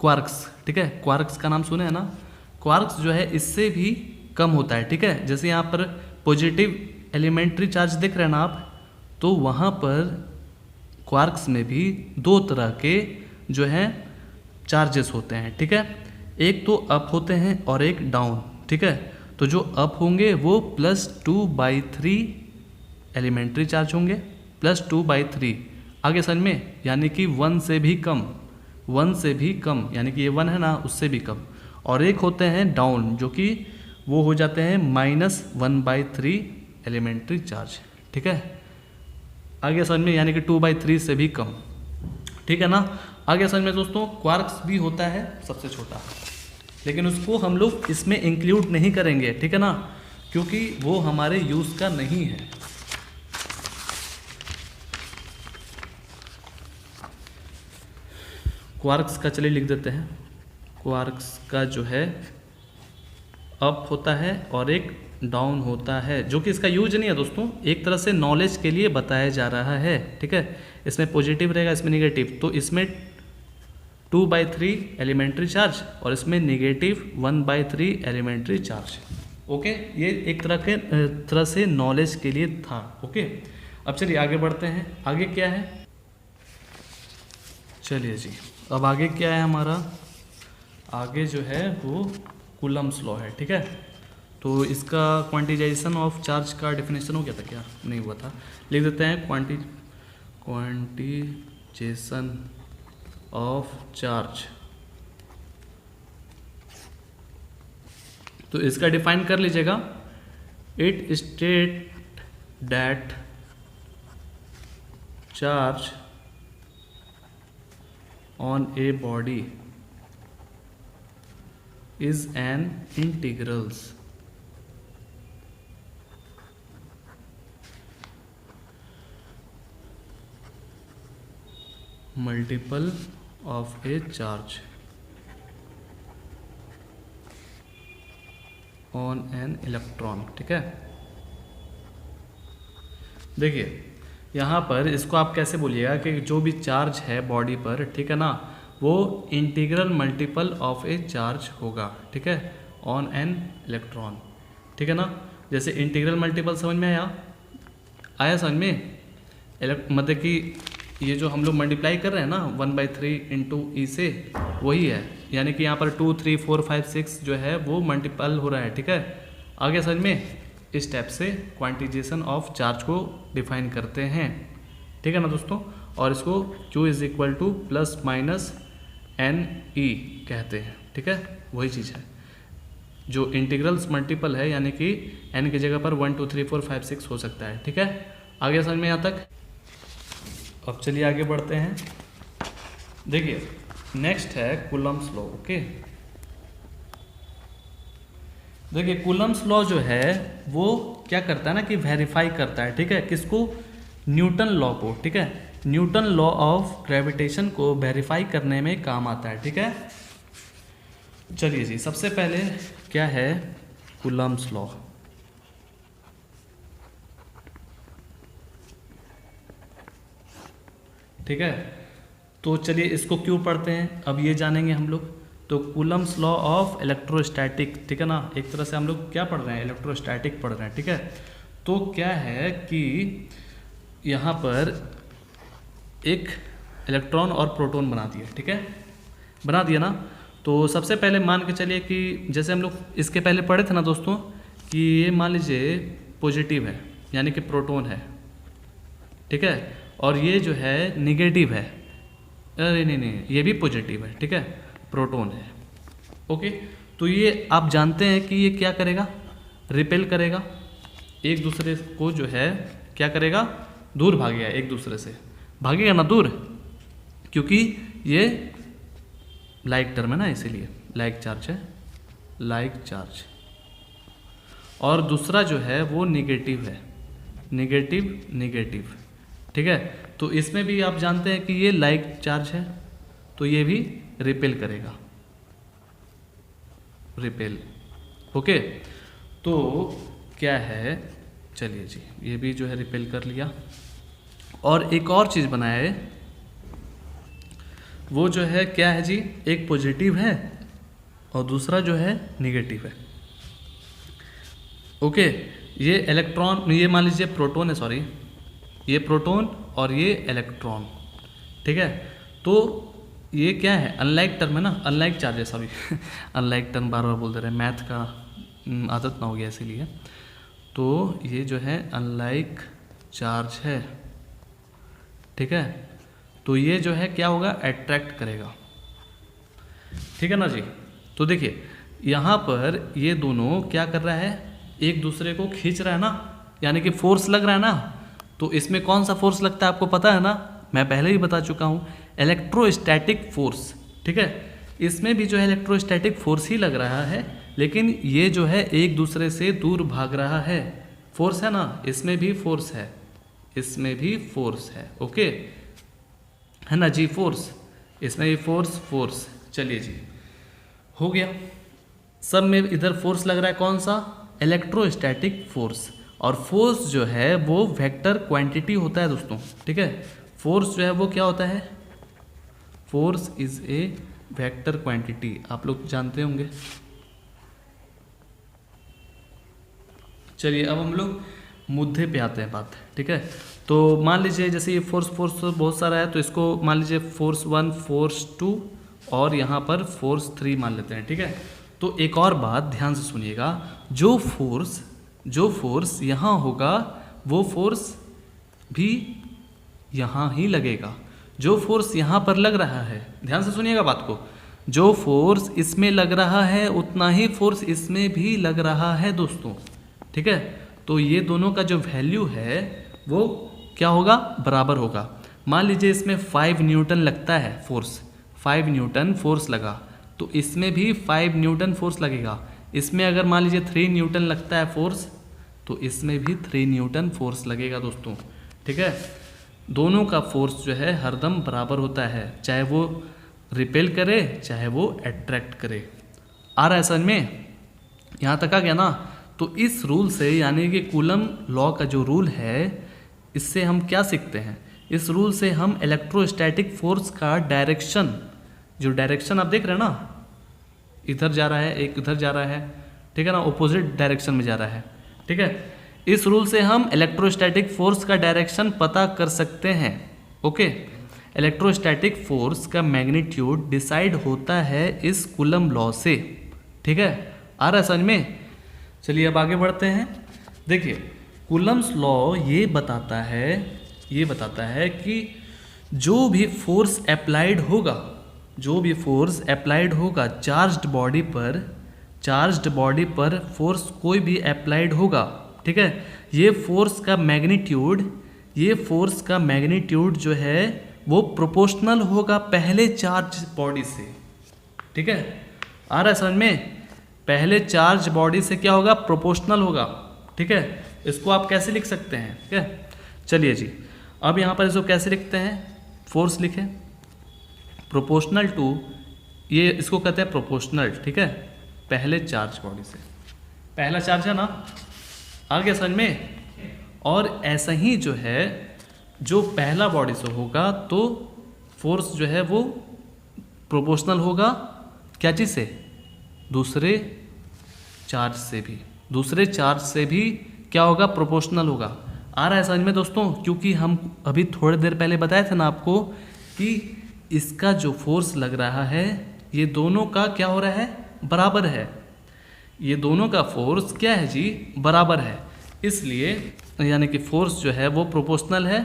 क्वार्क्स। ठीक है, क्वार्क्स का नाम सुने हैं ना। क्वार्क्स जो है इससे भी कम होता है। ठीक है, जैसे यहाँ पर पॉजिटिव एलिमेंट्री चार्ज देख रहे हैं ना आप, तो वहाँ पर क्वार्क्स में भी 2 तरह के जो है चार्जेस होते हैं। ठीक है, एक तो अप होते हैं और एक डाउन। ठीक है, तो जो अप होंगे वो +2/3 एलिमेंट्री चार्ज होंगे, +2/3 आगे समझ में, यानी कि 1 से भी कम, यानी कि ये 1 है ना, उससे भी कम। और एक होते हैं डाउन, जो कि वो हो जाते हैं -1/3 एलिमेंट्री चार्ज। ठीक है, आगे समझ में, यानी कि 2/3 से भी कम। ठीक है ना, आगे समझ में दोस्तों। क्वार्क्स भी होता है सबसे छोटा, लेकिन उसको हम लोग इसमें इंक्लूड नहीं करेंगे। ठीक है ना, क्योंकि वो हमारे यूज़ का नहीं है। क्वार्क्स का चलिए लिख देते हैं। क्वार्क्स का जो है अप होता है और एक डाउन होता है, जो कि इसका यूज नहीं है दोस्तों, एक तरह से नॉलेज के लिए बताया जा रहा है। ठीक है, इसमें पॉजिटिव रहेगा, इसमें नेगेटिव। तो इसमें 2/3 एलिमेंट्री चार्ज और इसमें -1/3 एलिमेंट्री चार्ज। ओके, ये एक तरह से नॉलेज के लिए था। ओके, अब चलिए आगे बढ़ते हैं। आगे क्या है, चलिए जी, अब आगे क्या है हमारा, आगे जो है वो कूलम्ब्स लॉ है। ठीक है, तो इसका क्वांटिजाइजेशन ऑफ चार्ज का डेफिनेशन हो गया था क्या, नहीं हुआ था, लिख देते हैं क्वांटिजेशन ऑफ चार्ज। तो इसका डिफाइन कर लीजिएगा, it state that charge on a body is an integrals multiple of a charge। On an electron. ठीक है, देखिए यहाँ पर इसको आप कैसे बोलिएगा कि जो भी चार्ज है बॉडी पर, ठीक है ना, वो integral multiple of A charge होगा। ठीक है, ऑन एन इलेक्ट्रॉन। ठीक है ना, जैसे इंटीग्रल मल्टीपल समझ में आया समझ में? मतलब कि ये जो हम लोग मल्टीप्लाई कर रहे हैं ना 1/3 इंटू ई से, वही है। यानी कि यहाँ पर 2, 3, 4, 5, 6 जो है वो मल्टीपल हो रहा है। ठीक है, आगे समझ में? इस टाइप से क्वांटिजेशन ऑफ चार्ज को डिफाइन करते हैं। ठीक है ना दोस्तों, और इसको Q is equal to plus minus n e कहते हैं। ठीक है, वही चीज़ है जो इंटीग्रल्स मल्टीपल है, यानी कि n की जगह पर 1, 2, 3, 4, 5, 6 हो सकता है। ठीक है, आगे समझ में यहाँ तक? अब चलिए आगे बढ़ते हैं। देखिए नेक्स्ट है कूलम्ब्स लॉ। ओके, देखिए कूलम्ब्स लॉ जो है वो क्या करता है ना कि वेरीफाई करता है। ठीक है, किसको? न्यूटन लॉ को। ठीक है, न्यूटन लॉ ऑफ ग्रेविटेशन को वेरीफाई करने में काम आता है। ठीक है, चलिए जी, सबसे पहले क्या है कूलम्ब्स लॉ। ठीक है, तो चलिए इसको क्यों पढ़ते हैं अब ये जानेंगे हम लोग। तो कूलम्ब्स लॉ ऑफ इलेक्ट्रोस्टैटिक, ठीक है ना, एक तरह से हम लोग क्या पढ़ रहे हैं? इलेक्ट्रोस्टैटिक पढ़ रहे हैं। ठीक है, तो क्या है कि यहाँ पर एक इलेक्ट्रॉन और प्रोटॉन बना दिया। ठीक है, बना दिया ना। तो सबसे पहले मान के चलिए कि जैसे हम लोग इसके पहले पढ़े थे ना दोस्तों कि ये मान लीजिए पॉजिटिव है, यानी कि प्रोटॉन है। ठीक है, और ये जो है निगेटिव है। अरे नहीं, ये भी पॉजिटिव है। ठीक है, प्रोटॉन है। ओके, तो ये आप जानते हैं कि ये क्या करेगा? रिपेल करेगा, एक दूसरे को जो है क्या करेगा? दूर भागेगा, एक दूसरे से भागेगा ना दूर, क्योंकि ये लाइक टर्म है ना, इसीलिए लाइक चार्ज है, लाइक चार्ज। और दूसरा जो है वो निगेटिव है, निगेटिव। ठीक है, तो इसमें भी आप जानते हैं कि ये लाइक चार्ज है, तो ये भी रिपेल करेगा, रिपेल। ओके, तो क्या है, चलिए जी, ये भी जो है रिपेल कर लिया। और एक और चीज़ बनाया है, वो जो है क्या है जी? एक पॉजिटिव है और दूसरा जो है निगेटिव है। ओके, ये इलेक्ट्रॉन, ये मान लीजिए प्रोटॉन है, सॉरी, ये प्रोटॉन और ये इलेक्ट्रॉन। ठीक है, तो ये क्या है? अनलाइक टर्म है ना, अनलाइक चार्ज है, सॉरी अनलाइक टर्म बार बार बोल दे रहे हैं, मैथ का आदत ना हो गया इसीलिए। तो ये जो है अनलाइक चार्ज है। ठीक है, तो ये जो है क्या होगा? अट्रैक्ट करेगा। ठीक है ना जी। तो देखिए यहाँ पर ये दोनों क्या कर रहा है? एक दूसरे को खींच रहा है ना, यानी कि फोर्स लग रहा है ना। तो इसमें कौन सा फोर्स लगता है आपको पता है ना? मैं पहले ही बता चुका हूँ, इलेक्ट्रोस्टैटिक फोर्स। ठीक है, इसमें भी जो है इलेक्ट्रोस्टैटिक फोर्स ही लग रहा है, लेकिन ये जो है एक दूसरे से दूर भाग रहा है। फोर्स है ना, इसमें भी फोर्स है, इसमें भी फोर्स है। ओके, है ना जी, फोर्स, इसमें भी फोर्स। चलिए जी, हो गया। सब में इधर फोर्स लग रहा है, कौन सा? Electrostatic force. और फोर्स जो है वो वेक्टर क्वांटिटी होता है दोस्तों। ठीक है, फोर्स जो है वो क्या होता है? Force is a vector quantity, आप लोग जानते होंगे। चलिए अब हम लोग मुद्दे पे आते हैं बात। ठीक है, तो मान लीजिए जैसे ये फोर्स बहुत सारा है, तो इसको मान लीजिए फोर्स 1, फोर्स 2 और यहाँ पर फोर्स 3 मान लेते हैं। ठीक है, तो एक और बात ध्यान से सुनिएगा, जो फोर्स यहाँ होगा वो फोर्स भी यहाँ ही लगेगा। जो फोर्स यहाँ पर लग रहा है, ध्यान से सुनिएगा बात को, जो फोर्स इसमें लग रहा है उतना ही फोर्स इसमें भी लग रहा है दोस्तों। ठीक है, तो ये दोनों का जो वैल्यू है वो क्या होगा? बराबर होगा। मान लीजिए इसमें 5 न्यूटन लगता है फोर्स, 5 न्यूटन फोर्स लगा, तो इसमें भी 5 न्यूटन फोर्स लगेगा। इसमें अगर मान लीजिए 3 न्यूटन लगता है फोर्स, तो इसमें भी 3 न्यूटन फोर्स लगेगा दोस्तों। ठीक है, दोनों का फोर्स जो है हरदम बराबर होता है, चाहे वो रिपेल करे चाहे वो अट्रैक्ट करे। आ रहा है समझ में? यहाँ तक आ गया ना। तो इस रूल से यानी कि कूलम लॉ का जो रूल है, इससे हम क्या सीखते हैं? इस रूल से हम इलेक्ट्रोस्टैटिक फोर्स का डायरेक्शन, जो डायरेक्शन आप देख रहे हैं ना, इधर जा रहा है, एक इधर जा रहा है, ठीक है ना, ऑपोजिट डायरेक्शन में जा रहा है, ठीक है। इस रूल से हम इलेक्ट्रोस्टैटिक फोर्स का डायरेक्शन पता कर सकते हैं। ओके, इलेक्ट्रोस्टैटिक फोर्स का मैग्नीट्यूड डिसाइड होता है इस कूलम लॉ से, ठीक है। आ रहा है समझ में? चलिए अब आगे बढ़ते हैं। देखिए, कूलम्स लॉ ये बताता है कि जो भी फोर्स अप्लाइड होगा चार्ज्ड बॉडी पर फोर्स कोई भी अप्लाइड होगा, ठीक है, ये फोर्स का मैग्नीट्यूड जो है वो प्रोपोर्शनल होगा पहले चार्ज बॉडी से, ठीक है। आ रहा है समझ में? पहले चार्ज बॉडी से क्या होगा? प्रोपोर्शनल होगा, ठीक है। इसको आप कैसे लिख सकते हैं? ठीक है, चलिए जी, अब यहाँ पर इसको कैसे लिखते हैं? फोर्स लिखे प्रोपोर्शनल टू, ये इसको कहते हैं प्रोपोर्शनल, ठीक है, पहले चार्ज बॉडी से। पहला चार्ज है ना, आ गया समझ में? और ऐसा ही जो है, जो पहला बॉडी से होगा तो फोर्स जो है वो प्रोपोर्शनल होगा क्या चीज़ से? दूसरे चार्ज से भी क्या होगा? प्रोपोर्शनल होगा। आ रहा है समझ में दोस्तों? क्योंकि हम अभी थोड़ी देर पहले बताए थे ना आपको कि इसका जो फोर्स लग रहा है ये दोनों का क्या हो रहा है? बराबर है। ये दोनों का फोर्स क्या है जी? बराबर है। इसलिए यानी कि फोर्स जो है वो प्रोपोर्शनल है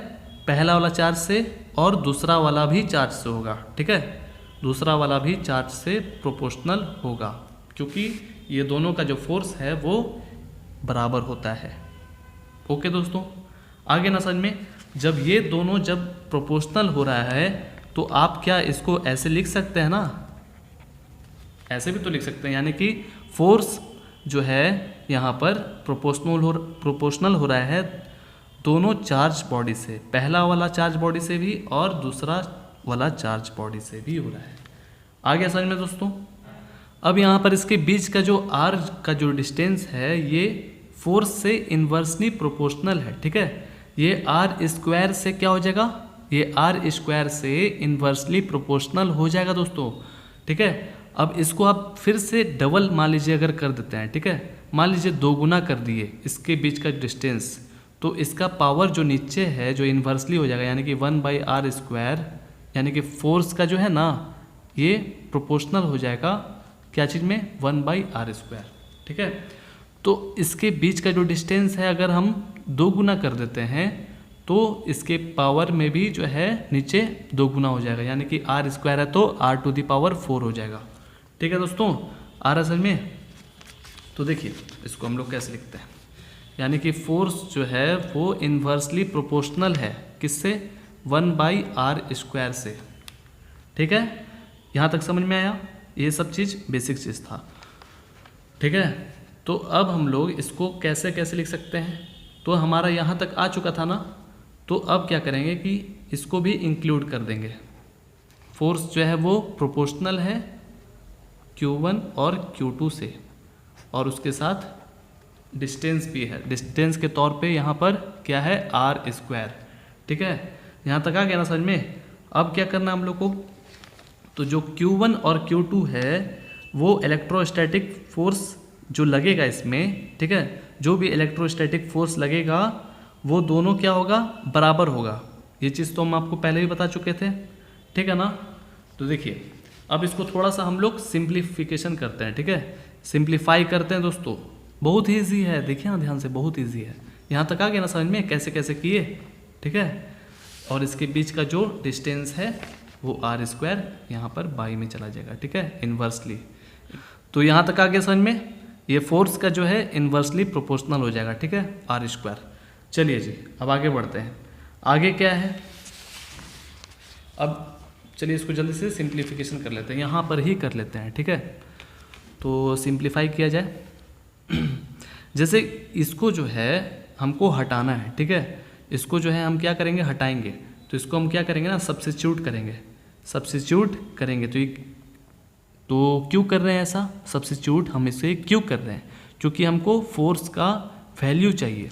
पहला वाला चार्ज से, और दूसरा वाला भी चार्ज से होगा, ठीक है, दूसरा वाला भी चार्ज से प्रोपोर्शनल होगा, क्योंकि ये दोनों का जो फोर्स है वो बराबर होता है। ओके दोस्तों, आगे ना समझ में? जब ये दोनों जब प्रोपोर्शनल हो रहा है तो आप क्या इसको ऐसे लिख सकते हैं ना, ऐसे भी तो लिख सकते हैं, यानी कि फोर्स जो है यहाँ पर प्रोपोर्शनल हो रहा है दोनों चार्ज बॉडी से, पहला वाला चार्ज बॉडी से भी और दूसरा वाला चार्ज बॉडी से भी हो रहा है। आ गया समझ में दोस्तों? अब यहाँ पर इसके बीच का जो आर का जो डिस्टेंस है ये फोर्स से इन्वर्सली प्रोपोर्शनल है, ठीक है। ये आर स्क्वायर से क्या हो जाएगा? ये आर स्क्वायर से इन्वर्सली प्रोपोर्शनल हो जाएगा दोस्तों, ठीक है। अब इसको आप फिर से डबल मान लीजिए अगर कर देते हैं, ठीक है, मान लीजिए 2 गुना कर दिए इसके बीच का डिस्टेंस, तो इसका पावर जो नीचे है जो इन्वर्सली हो जाएगा, यानी कि 1/r², यानी कि फोर्स का जो है ना ये प्रोपोर्शनल हो जाएगा क्या चीज़ में? 1/r², ठीक है। तो इसके बीच का जो डिस्टेंस है अगर हम 2 गुना कर देते हैं तो इसके पावर में भी जो है नीचे 2 गुना हो जाएगा, यानी कि r² है तो r⁴ हो जाएगा, ठीक है दोस्तों। आ रहा समझ में? तो देखिए इसको हम लोग कैसे लिखते हैं, यानी कि फोर्स जो है वो इन्वर्सली प्रोपोर्शनल है किससे? 1/r² से, ठीक है। यहाँ तक समझ में आया? ये सब चीज़ बेसिक चीज़ था, ठीक है। तो अब हम लोग इसको कैसे कैसे लिख सकते हैं? तो हमारा यहाँ तक आ चुका था ना, तो अब क्या करेंगे कि इसको भी इंक्लूड कर देंगे। फोर्स जो है वो प्रोपोर्शनल है Q1 और Q2 से, और उसके साथ डिस्टेंस भी है, डिस्टेंस के तौर पे यहाँ पर क्या है? r², ठीक है। यहाँ तक आ गया ना समझ में? अब क्या करना हम लोग को? तो जो Q1 और Q2 है वो इलेक्ट्रोस्टैटिक फोर्स जो लगेगा इसमें, ठीक है, जो भी इलेक्ट्रोस्टैटिक फोर्स लगेगा वो दोनों क्या होगा? बराबर होगा। ये चीज़ तो हम आपको पहले भी बता चुके थे, ठीक है ना। तो देखिए अब इसको थोड़ा सा हम लोग सिंप्लीफिकेशन करते हैं, ठीक है, सिंप्लीफाई करते हैं दोस्तों। बहुत ही ईजी है, देखिए ना ध्यान से, बहुत ईजी है। यहाँ तक आ गया ना समझ में कैसे कैसे किए, ठीक है। और इसके बीच का जो डिस्टेंस है वो r² यहाँ पर बाई में चला जाएगा, ठीक है, इन्वर्सली। तो यहाँ तक आ गया समझ में? ये फोर्स का जो है इन्वर्सली प्रोपोर्शनल हो जाएगा, ठीक है, r²। चलिए जी अब आगे बढ़ते हैं। आगे क्या है? अब चलिए इसको जल्दी से सिंप्लीफिकेशन कर लेते हैं, यहाँ पर ही कर लेते हैं, ठीक है। तो सिंप्लीफाई किया जाए जैसे इसको जो है हमको हटाना है, ठीक है, इसको जो है हम क्या करेंगे? हटाएंगे। तो इसको हम क्या करेंगे ना? सब्स्टिट्यूट करेंगे। तो क्यों कर रहे हैं ऐसा? सब्स्टिट्यूट हम इसे क्यों कर रहे हैं? क्योंकि हमको फोर्स का वैल्यू चाहिए।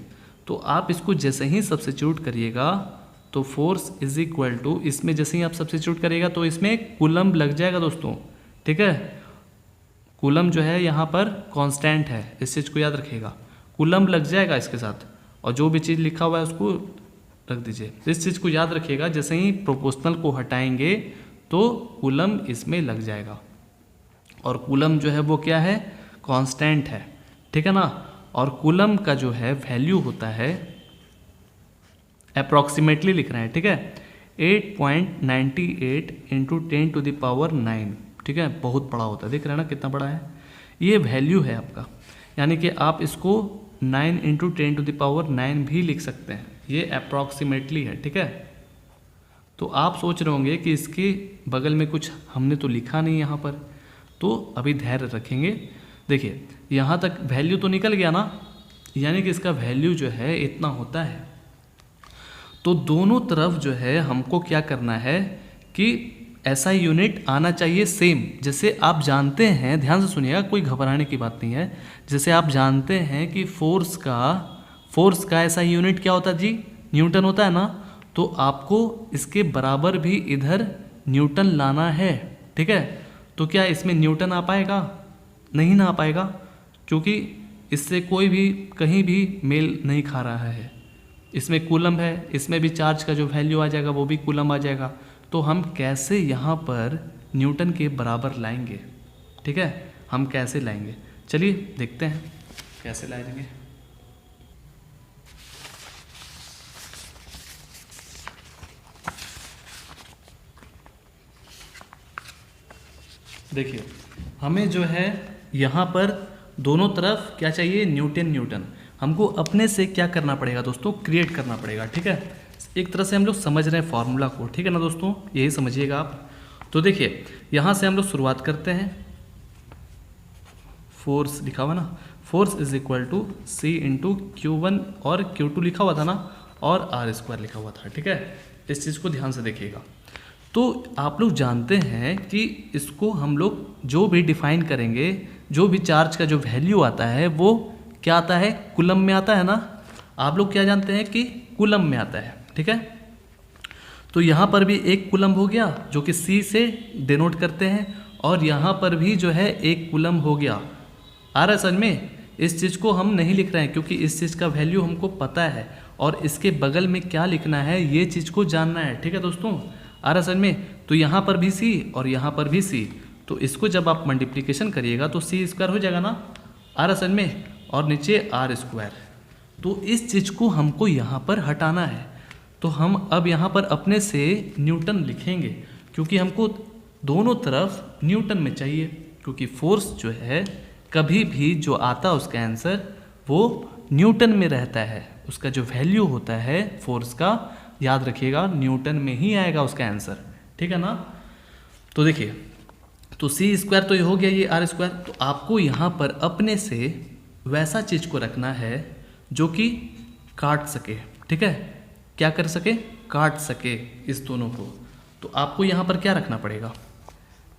तो आप इसको जैसे ही सब्स्टिट्यूट करिएगा तो फोर्स इज इक्वल टू, इसमें जैसे ही आप सब्स्टिट्यूट करिएगा तो इसमें कूलम्ब लग जाएगा दोस्तों, ठीक है। कूलम्ब जो है यहाँ पर कांस्टेंट है, इस चीज़ को याद रखिएगा, कूलम्ब लग जाएगा इसके साथ, और जो भी चीज़ लिखा हुआ है उसको रख दीजिए। इस चीज़ को याद रखिएगा, जैसे ही प्रोपोर्शनल को हटाएंगे तो कूलम्ब इसमें लग जाएगा, और कूलम्ब जो है वो क्या है, कांस्टेंट है, ठीक है ना। और कूलम्ब का जो है वैल्यू होता है, अप्रॉक्सीमेटली लिख रहे हैं, ठीक है, 8.98 इंटू 10⁹, ठीक है, बहुत बड़ा होता है, देख रहे हैं ना कितना बड़ा है, ये वैल्यू है आपका। यानी कि आप इसको 9 इंटू 10⁹ भी लिख सकते हैं, ये अप्रॉक्सीमेटली है, ठीक है। तो आप सोच रहे होंगे कि इसके बगल में कुछ हमने तो लिखा नहीं यहाँ पर, तो अभी धैर्य रखेंगे। देखिए यहाँ तक वैल्यू तो निकल गया ना, यानी कि इसका वैल्यू जो है इतना होता है। तो दोनों तरफ जो है हमको क्या करना है कि ऐसा यूनिट आना चाहिए सेम। जैसे आप जानते हैं, ध्यान से सुनिएगा, कोई घबराने की बात नहीं है। जैसे आप जानते हैं कि फोर्स का ऐसा यूनिट क्या होता है जी, न्यूटन होता है ना, तो आपको इसके बराबर भी इधर न्यूटन लाना है, ठीक है। तो क्या इसमें न्यूटन आ पाएगा? नहीं ना आ पाएगा, क्योंकि इससे कोई भी कहीं भी मेल नहीं खा रहा है। इसमें कूलम्ब है, इसमें भी चार्ज का जो वैल्यू आ जाएगा वो भी कूलम्ब आ जाएगा। तो हम कैसे यहाँ पर न्यूटन के बराबर लाएंगे, ठीक है, हम कैसे लाएंगे, चलिए देखते हैं कैसे लाएंगे। देखिए हमें जो है यहाँ पर दोनों तरफ क्या चाहिए, न्यूटन। हमको अपने से क्या करना पड़ेगा दोस्तों, क्रिएट करना पड़ेगा, ठीक है। एक तरह से हम लोग समझ रहे हैं फॉर्मूला को, ठीक है ना दोस्तों, यही समझिएगा आप। तो देखिए यहाँ से हम लोग शुरुआत करते हैं, फोर्स लिखा हुआ ना, force is equal to C into Q1 और Q2 लिखा हुआ था ना, और R² लिखा हुआ था, ठीक है। इस चीज़ को ध्यान से देखिएगा। तो आप लोग जानते हैं कि इसको हम लोग जो भी डिफाइन करेंगे, जो भी चार्ज का जो वैल्यू आता है वो क्या आता है, कूलम्ब में आता है ना। आप लोग क्या जानते हैं कि कूलम्ब में आता है, ठीक है। तो यहाँ पर भी एक कूलम्ब हो गया जो कि C से डिनोट करते हैं, और यहाँ पर भी जो है एक कूलम्ब हो गया। आ रहा है समझ में? इस चीज़ को हम नहीं लिख रहे हैं क्योंकि इस चीज़ का वैल्यू हमको पता है, और इसके बगल में क्या लिखना है ये चीज़ को जानना है, ठीक है दोस्तों। आ रहा समझ में? तो यहाँ पर भी C और यहाँ पर भी C, तो इसको जब आप मल्टीप्लिकेशन करिएगा तो C² हो जाएगा ना, आ रहा समझ में, और नीचे R²। तो इस चीज़ को हमको यहाँ पर हटाना है। तो हम अब यहाँ पर अपने से न्यूटन लिखेंगे, क्योंकि हमको दोनों तरफ न्यूटन में चाहिए, क्योंकि फोर्स जो है कभी भी जो आता है उसका आंसर वो न्यूटन में रहता है। उसका जो वैल्यू होता है फोर्स का, याद रखिएगा, न्यूटन में ही आएगा उसका आंसर, ठीक है ना। तो देखिए, तो C² तो ये हो गया, ये R²। तो आपको यहाँ पर अपने से वैसा चीज़ को रखना है जो कि काट सके, ठीक है। क्या कर सके, काट सके इस दोनों को। तो आपको यहाँ पर क्या रखना पड़ेगा,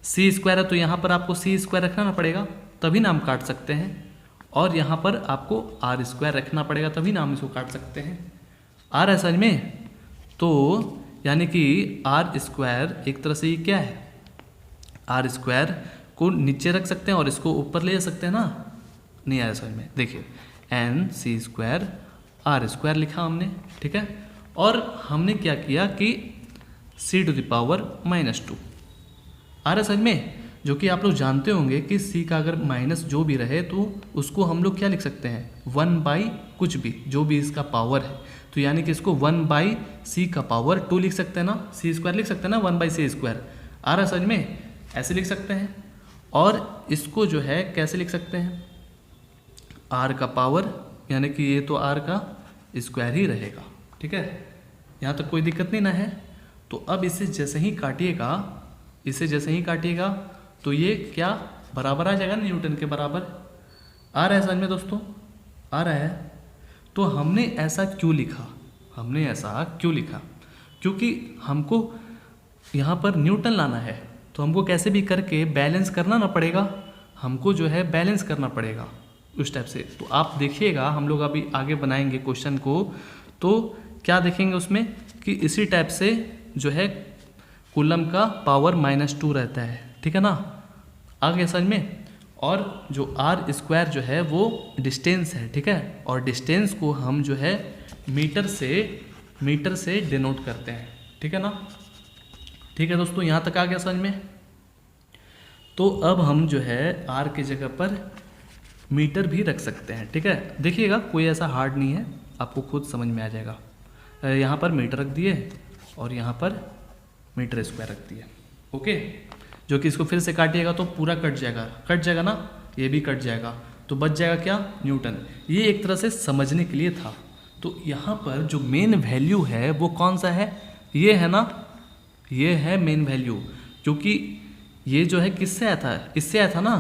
C² है तो यहाँ पर आपको C² रखना पड़ेगा, तभी ना हम काट सकते हैं। और यहाँ पर आपको R² रखना पड़ेगा, तभी ना हम इसको काट सकते हैं। आ रहा है समझ में? तो यानी कि R² एक तरह से ये क्या है, R² को नीचे रख सकते हैं और इसको ऊपर ले जा सकते हैं ना। नहीं आया समझ में? देखिए NC² R² लिखा हमने, ठीक है। और हमने क्या किया कि C⁻⁻²। आ रहा समझ में? जो कि आप लोग जानते होंगे कि C का अगर माइनस जो भी रहे तो उसको हम लोग क्या लिख सकते हैं, 1/, कुछ भी जो भी इसका पावर है। तो यानी कि इसको 1/C⁻² लिख सकते हैं ना, C² लिख सकते हैं ना, 1/C²। आ रहा समझ में? ऐसे लिख सकते हैं। और इसको जो है कैसे लिख सकते हैं, R का पावर, यानी कि ये तो R का स्क्वायर ही रहेगा, ठीक है। यहाँ तक कोई दिक्कत नहीं ना है। तो अब इसे जैसे ही काटिएगा, तो ये क्या बराबर आ जाएगा न्यूटन के बराबर। आ रहा है समझ में दोस्तों? आ रहा है। तो हमने ऐसा क्यों लिखा, क्योंकि हमको यहाँ पर न्यूटन लाना है, तो हमको कैसे भी करके बैलेंस करना ना पड़ेगा। हमको जो है बैलेंस करना पड़ेगा उस टाइप से। तो आप देखिएगा, हम लोग अभी आगे बनाएंगे क्वेश्चन को, तो क्या देखेंगे उसमें कि इसी टाइप से जो है कूलम का पावर -2 रहता है, ठीक है ना, आगे समझ में। और जो आर स्क्वायर जो है वो डिस्टेंस है, ठीक है, और डिस्टेंस को हम जो है मीटर से डिनोट करते हैं, ठीक है ना। ठीक है दोस्तों, यहाँ तक आ गया समझ में। तो अब हम जो है आर की जगह पर मीटर भी रख सकते हैं, ठीक है। देखिएगा कोई ऐसा हार्ड नहीं है, आपको खुद समझ में आ जाएगा। यहाँ पर मीटर रख दिए और यहाँ पर मीटर स्क्वायर रख दिए, ओके। जो कि इसको फिर से काटिएगा तो पूरा कट जाएगा ना, ये भी कट जाएगा, तो बच जाएगा क्या, न्यूटन। ये एक तरह से समझने के लिए था। तो यहाँ पर जो मेन वैल्यू है वो कौन सा है, ये है ना, ये है मेन वैल्यू, क्योंकि ये जो है किससे आया था, इससे आया था ना,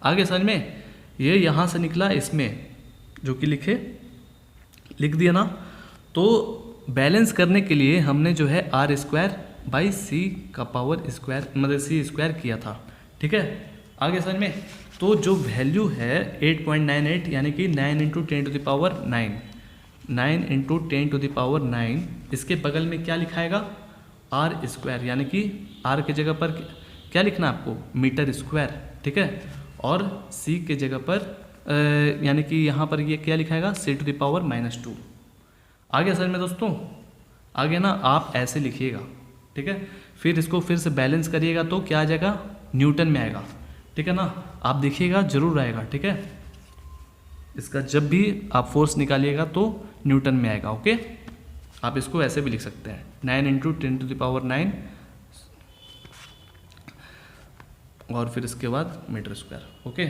आगे समझ में। ये यहाँ से निकला इसमें, जो कि लिख दिया ना। तो बैलेंस करने के लिए हमने जो है आर स्क्वायर बाई सी का पावर स्क्वायर मतलब सी स्क्वायर किया था, ठीक है, आगे समझ में। तो जो वैल्यू है 8.98 यानी कि 9 × 10⁹ 9 × 10⁹ इसके बगल में क्या लिखाएगा, आर स्क्वायर, यानी कि आर के जगह पर क्या लिखना है आपको, मीटर स्क्वायर, ठीक है। और सी के जगह पर यानी कि यहाँ पर ये क्या लिखाएगा, C⁻²। आगे समझ में दोस्तों, आगे ना आप ऐसे लिखिएगा, ठीक है। फिर इसको फिर से बैलेंस करिएगा तो क्या आ जाएगा, न्यूटन में आएगा, ठीक है ना। आप देखिएगा जरूर आएगा, ठीक है। इसका जब भी आप फोर्स निकालिएगा तो न्यूटन में आएगा, ओके। आप इसको ऐसे भी लिख सकते हैं 9 × 10⁹ और फिर इसके बाद metre square, okay.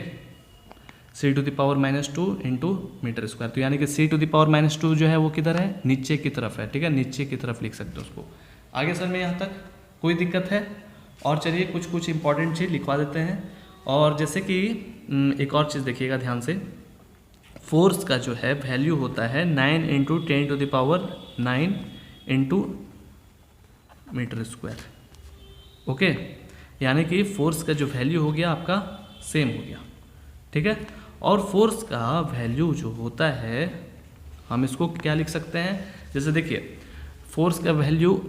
C⁻² × metre square, तो यानी कि C⁻² जो है वो किधर है, नीचे की तरफ है, ठीक है, नीचे की तरफ लिख सकते हो उसको। आगे सर में यहाँ तक कोई दिक्कत है। और चलिए कुछ इंपॉर्टेंट चीज़ लिखवा देते हैं। और जैसे कि एक और चीज़ देखिएगा ध्यान से, फोर्स का जो है वैल्यू होता है 9 × 10⁹ मीटर स्क्वायर, ओके। यानी कि फोर्स का जो वैल्यू हो गया आपका सेम हो गया, ठीक है। और फोर्स का वैल्यू जो होता है हम इसको क्या लिख सकते हैं, जैसे देखिए फोर्स का वैल्यू,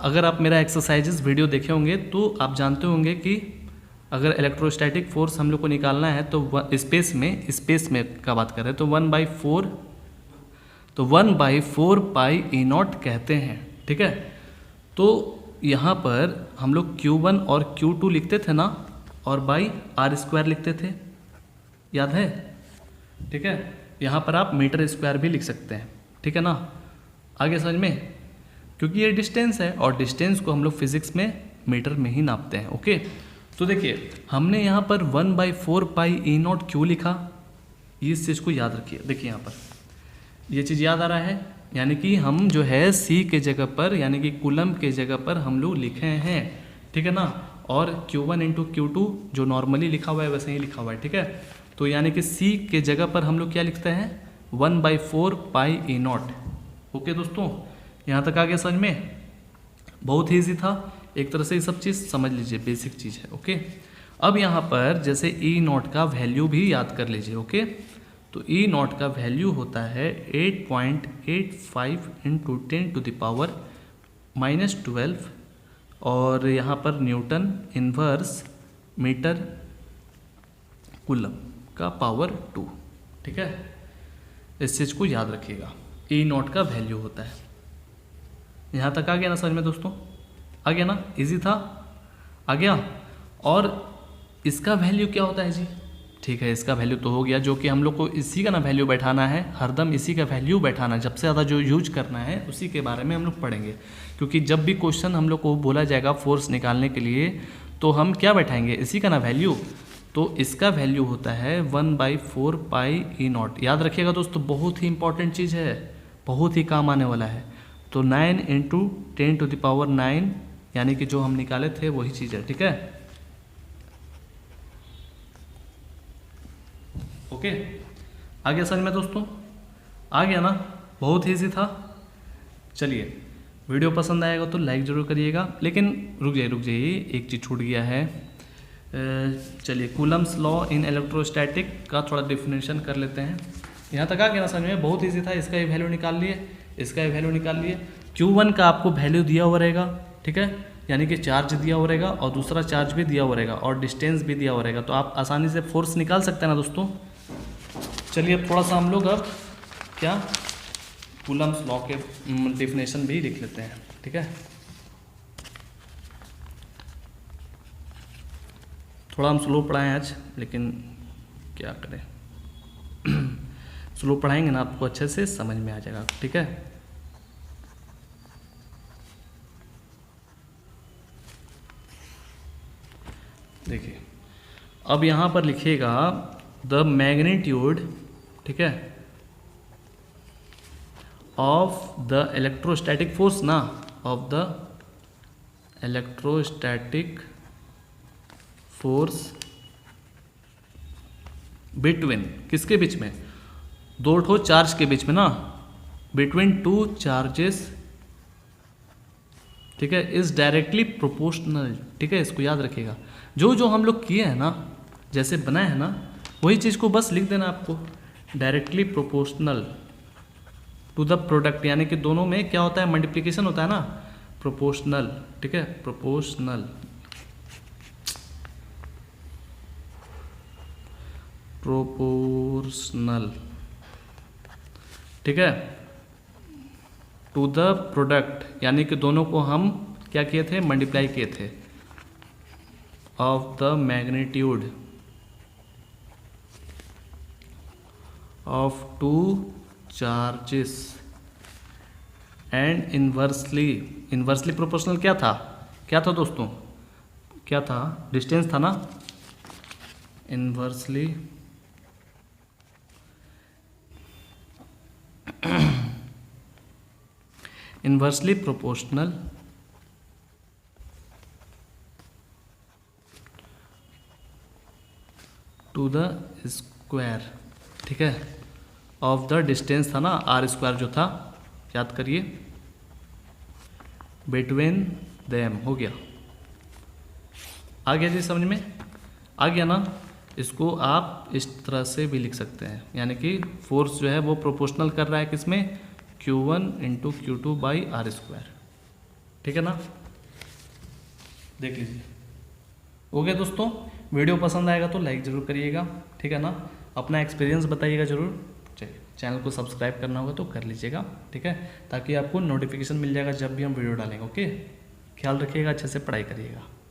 अगर आप मेरा एक्सरसाइजेस वीडियो देखे होंगे तो आप जानते होंगे कि अगर इलेक्ट्रोस्टैटिक फोर्स हम लोग को निकालना है तो स्पेस में का बात करें तो 1/4 पाई E0 कहते हैं, ठीक है। तो यहाँ पर हम लोग Q1 और Q2 लिखते थे ना, और बाई R² लिखते थे, याद है, ठीक है। यहाँ पर आप मीटर स्क्वायर भी लिख सकते हैं, ठीक है ना, आगे समझ में, क्योंकि ये डिस्टेंस है और डिस्टेंस को हम लोग फिजिक्स में मीटर में ही नापते हैं, ओके। तो देखिए हमने यहाँ पर 1/4 पाई E0 क्यों लिखा, इस चीज़ को याद रखिए। देखिए यहाँ पर ये चीज़ याद आ रहा है, यानी कि हम जो है C के जगह पर यानी कि कूलम के जगह पर हम लोग लिखे हैं, ठीक है ना। और Q1 × Q2 जो नॉर्मली लिखा हुआ है वैसे ही लिखा हुआ है, ठीक है। तो यानी कि C के जगह पर हम लोग क्या लिखते हैं, 1/4 पाई E0, ओके दोस्तों। यहाँ तक आ गया समझ में, बहुत ही ईजी था, एक तरह से ये सब चीज़ समझ लीजिए, बेसिक चीज़ है, ओके। अब यहाँ पर जैसे E0 का वैल्यू भी याद कर लीजिए, ओके। तो E0 का वैल्यू होता है 8.85 × 10⁻⁻12 और यहाँ पर न्यूटन इनवर्स मीटर कूलम का पावर 2, ठीक है। इस चीज़ को याद रखिएगा, E0 का वैल्यू होता है। यहाँ तक आ गया ना समझ में दोस्तों, आ गया ना, इजी था, आ गया। और इसका वैल्यू क्या होता है जी, ठीक है, इसका वैल्यू तो हो गया, जो कि हम लोग को इसी का ना वैल्यू बैठाना है, हरदम इसी का वैल्यू बैठाना, जब से ज़्यादा जो यूज करना है उसी के बारे में हम लोग पढ़ेंगे। क्योंकि जब भी क्वेश्चन हम लोग को बोला जाएगा फोर्स निकालने के लिए तो हम क्या बैठाएंगे, इसी का ना वैल्यू। तो इसका वैल्यू होता है 1/4 पाई E0, याद रखिएगा दोस्तों, बहुत ही इंपॉर्टेंट चीज़ है, बहुत ही काम आने वाला है। तो 9 × 10⁹ यानी कि जो हम निकाले थे वही चीज़ है, ठीक है, ओके। आ गया समझ में दोस्तों, आ गया ना, बहुत ईजी था। चलिए वीडियो पसंद आएगा तो लाइक ज़रूर करिएगा, लेकिन रुक जाइए एक चीज़ छूट गया है, चलिए कूलम्स लॉ इन इलेक्ट्रोस्टैटिक का थोड़ा डिफिनेशन कर लेते हैं। यहाँ तक आ गया ना समझ में, बहुत ईजी था। इसका भी वैल्यू निकाल लिए, इसका भी वैल्यू निकाल लिए। Q1 का आपको वैल्यू दिया हुआ रहेगा, ठीक है, यानी कि चार्ज दिया हुआ रहेगा और दूसरा चार्ज भी दिया हुआ रहेगा और डिस्टेंस भी दिया हुआ रहेगा, तो आप आसानी से फोर्स निकाल सकते हैं ना दोस्तों। चलिए अब थोड़ा सा हम लोग अब क्या कूलम्स लॉ के डेफिनेशन भी लिख लेते हैं, ठीक है। थोड़ा हम स्लो पढ़ाएं आज, लेकिन क्या करें स्लो पढ़ाएंगे ना आपको अच्छे से समझ में आ जाएगा, ठीक है। देखिए अब यहाँ पर लिखिएगा द मैग्नीट्यूड, ठीक है, ऑफ द इलेक्ट्रोस्टैटिक फोर्स ना, of the electrostatic force between, किसके बीच में, दो ठो चार्ज के बीच में ना, बिटवीन टू चार्जेस, ठीक है, इज डायरेक्टली प्रोपोर्शनल, ठीक है, इसको याद रखिएगा। जो जो हम लोग किए हैं ना, जैसे बनाए हैं ना, वही चीज़ को बस लिख देना आपको, directly proportional to the product, यानी कि दोनों में क्या होता है, मल्टीप्लिकेशन होता है ना, प्रोपोर्शनल, ठीक है, प्रोपोर्शनल, प्रोपोर्शनल, ठीक है, टू द प्रोडक्ट, यानी कि दोनों को हम क्या किए थे, मल्टीप्लाई किए थे, of the magnitude of two charges and inversely, inversely proportional क्या था, क्या था दोस्तों, क्या था, डिस्टेंस था ना, inversely inversely proportional to the square, ठीक है, ऑफ द डिस्टेंस था ना, आर स्क्वायर जो था, याद करिए, बिटवीन देम, हो गया, आ गया जी समझ में, आ गया ना। इसको आप इस तरह से भी लिख सकते हैं, यानी कि फोर्स जो है वो प्रोपोर्शनल कर रहा है किसमें, Q1 into Q2 by are square, ठीक है ना, देख लीजिए। हो गया दोस्तों, वीडियो पसंद आएगा तो लाइक ज़रूर करिएगा, ठीक है ना, अपना एक्सपीरियंस बताइएगा ज़रूर। चलिए चैनल को सब्सक्राइब करना होगा तो कर लीजिएगा, ठीक है, ताकि आपको नोटिफिकेशन मिल जाएगा जब भी हम वीडियो डालेंगे। ओके, ख्याल रखिएगा, अच्छे से पढ़ाई करिएगा।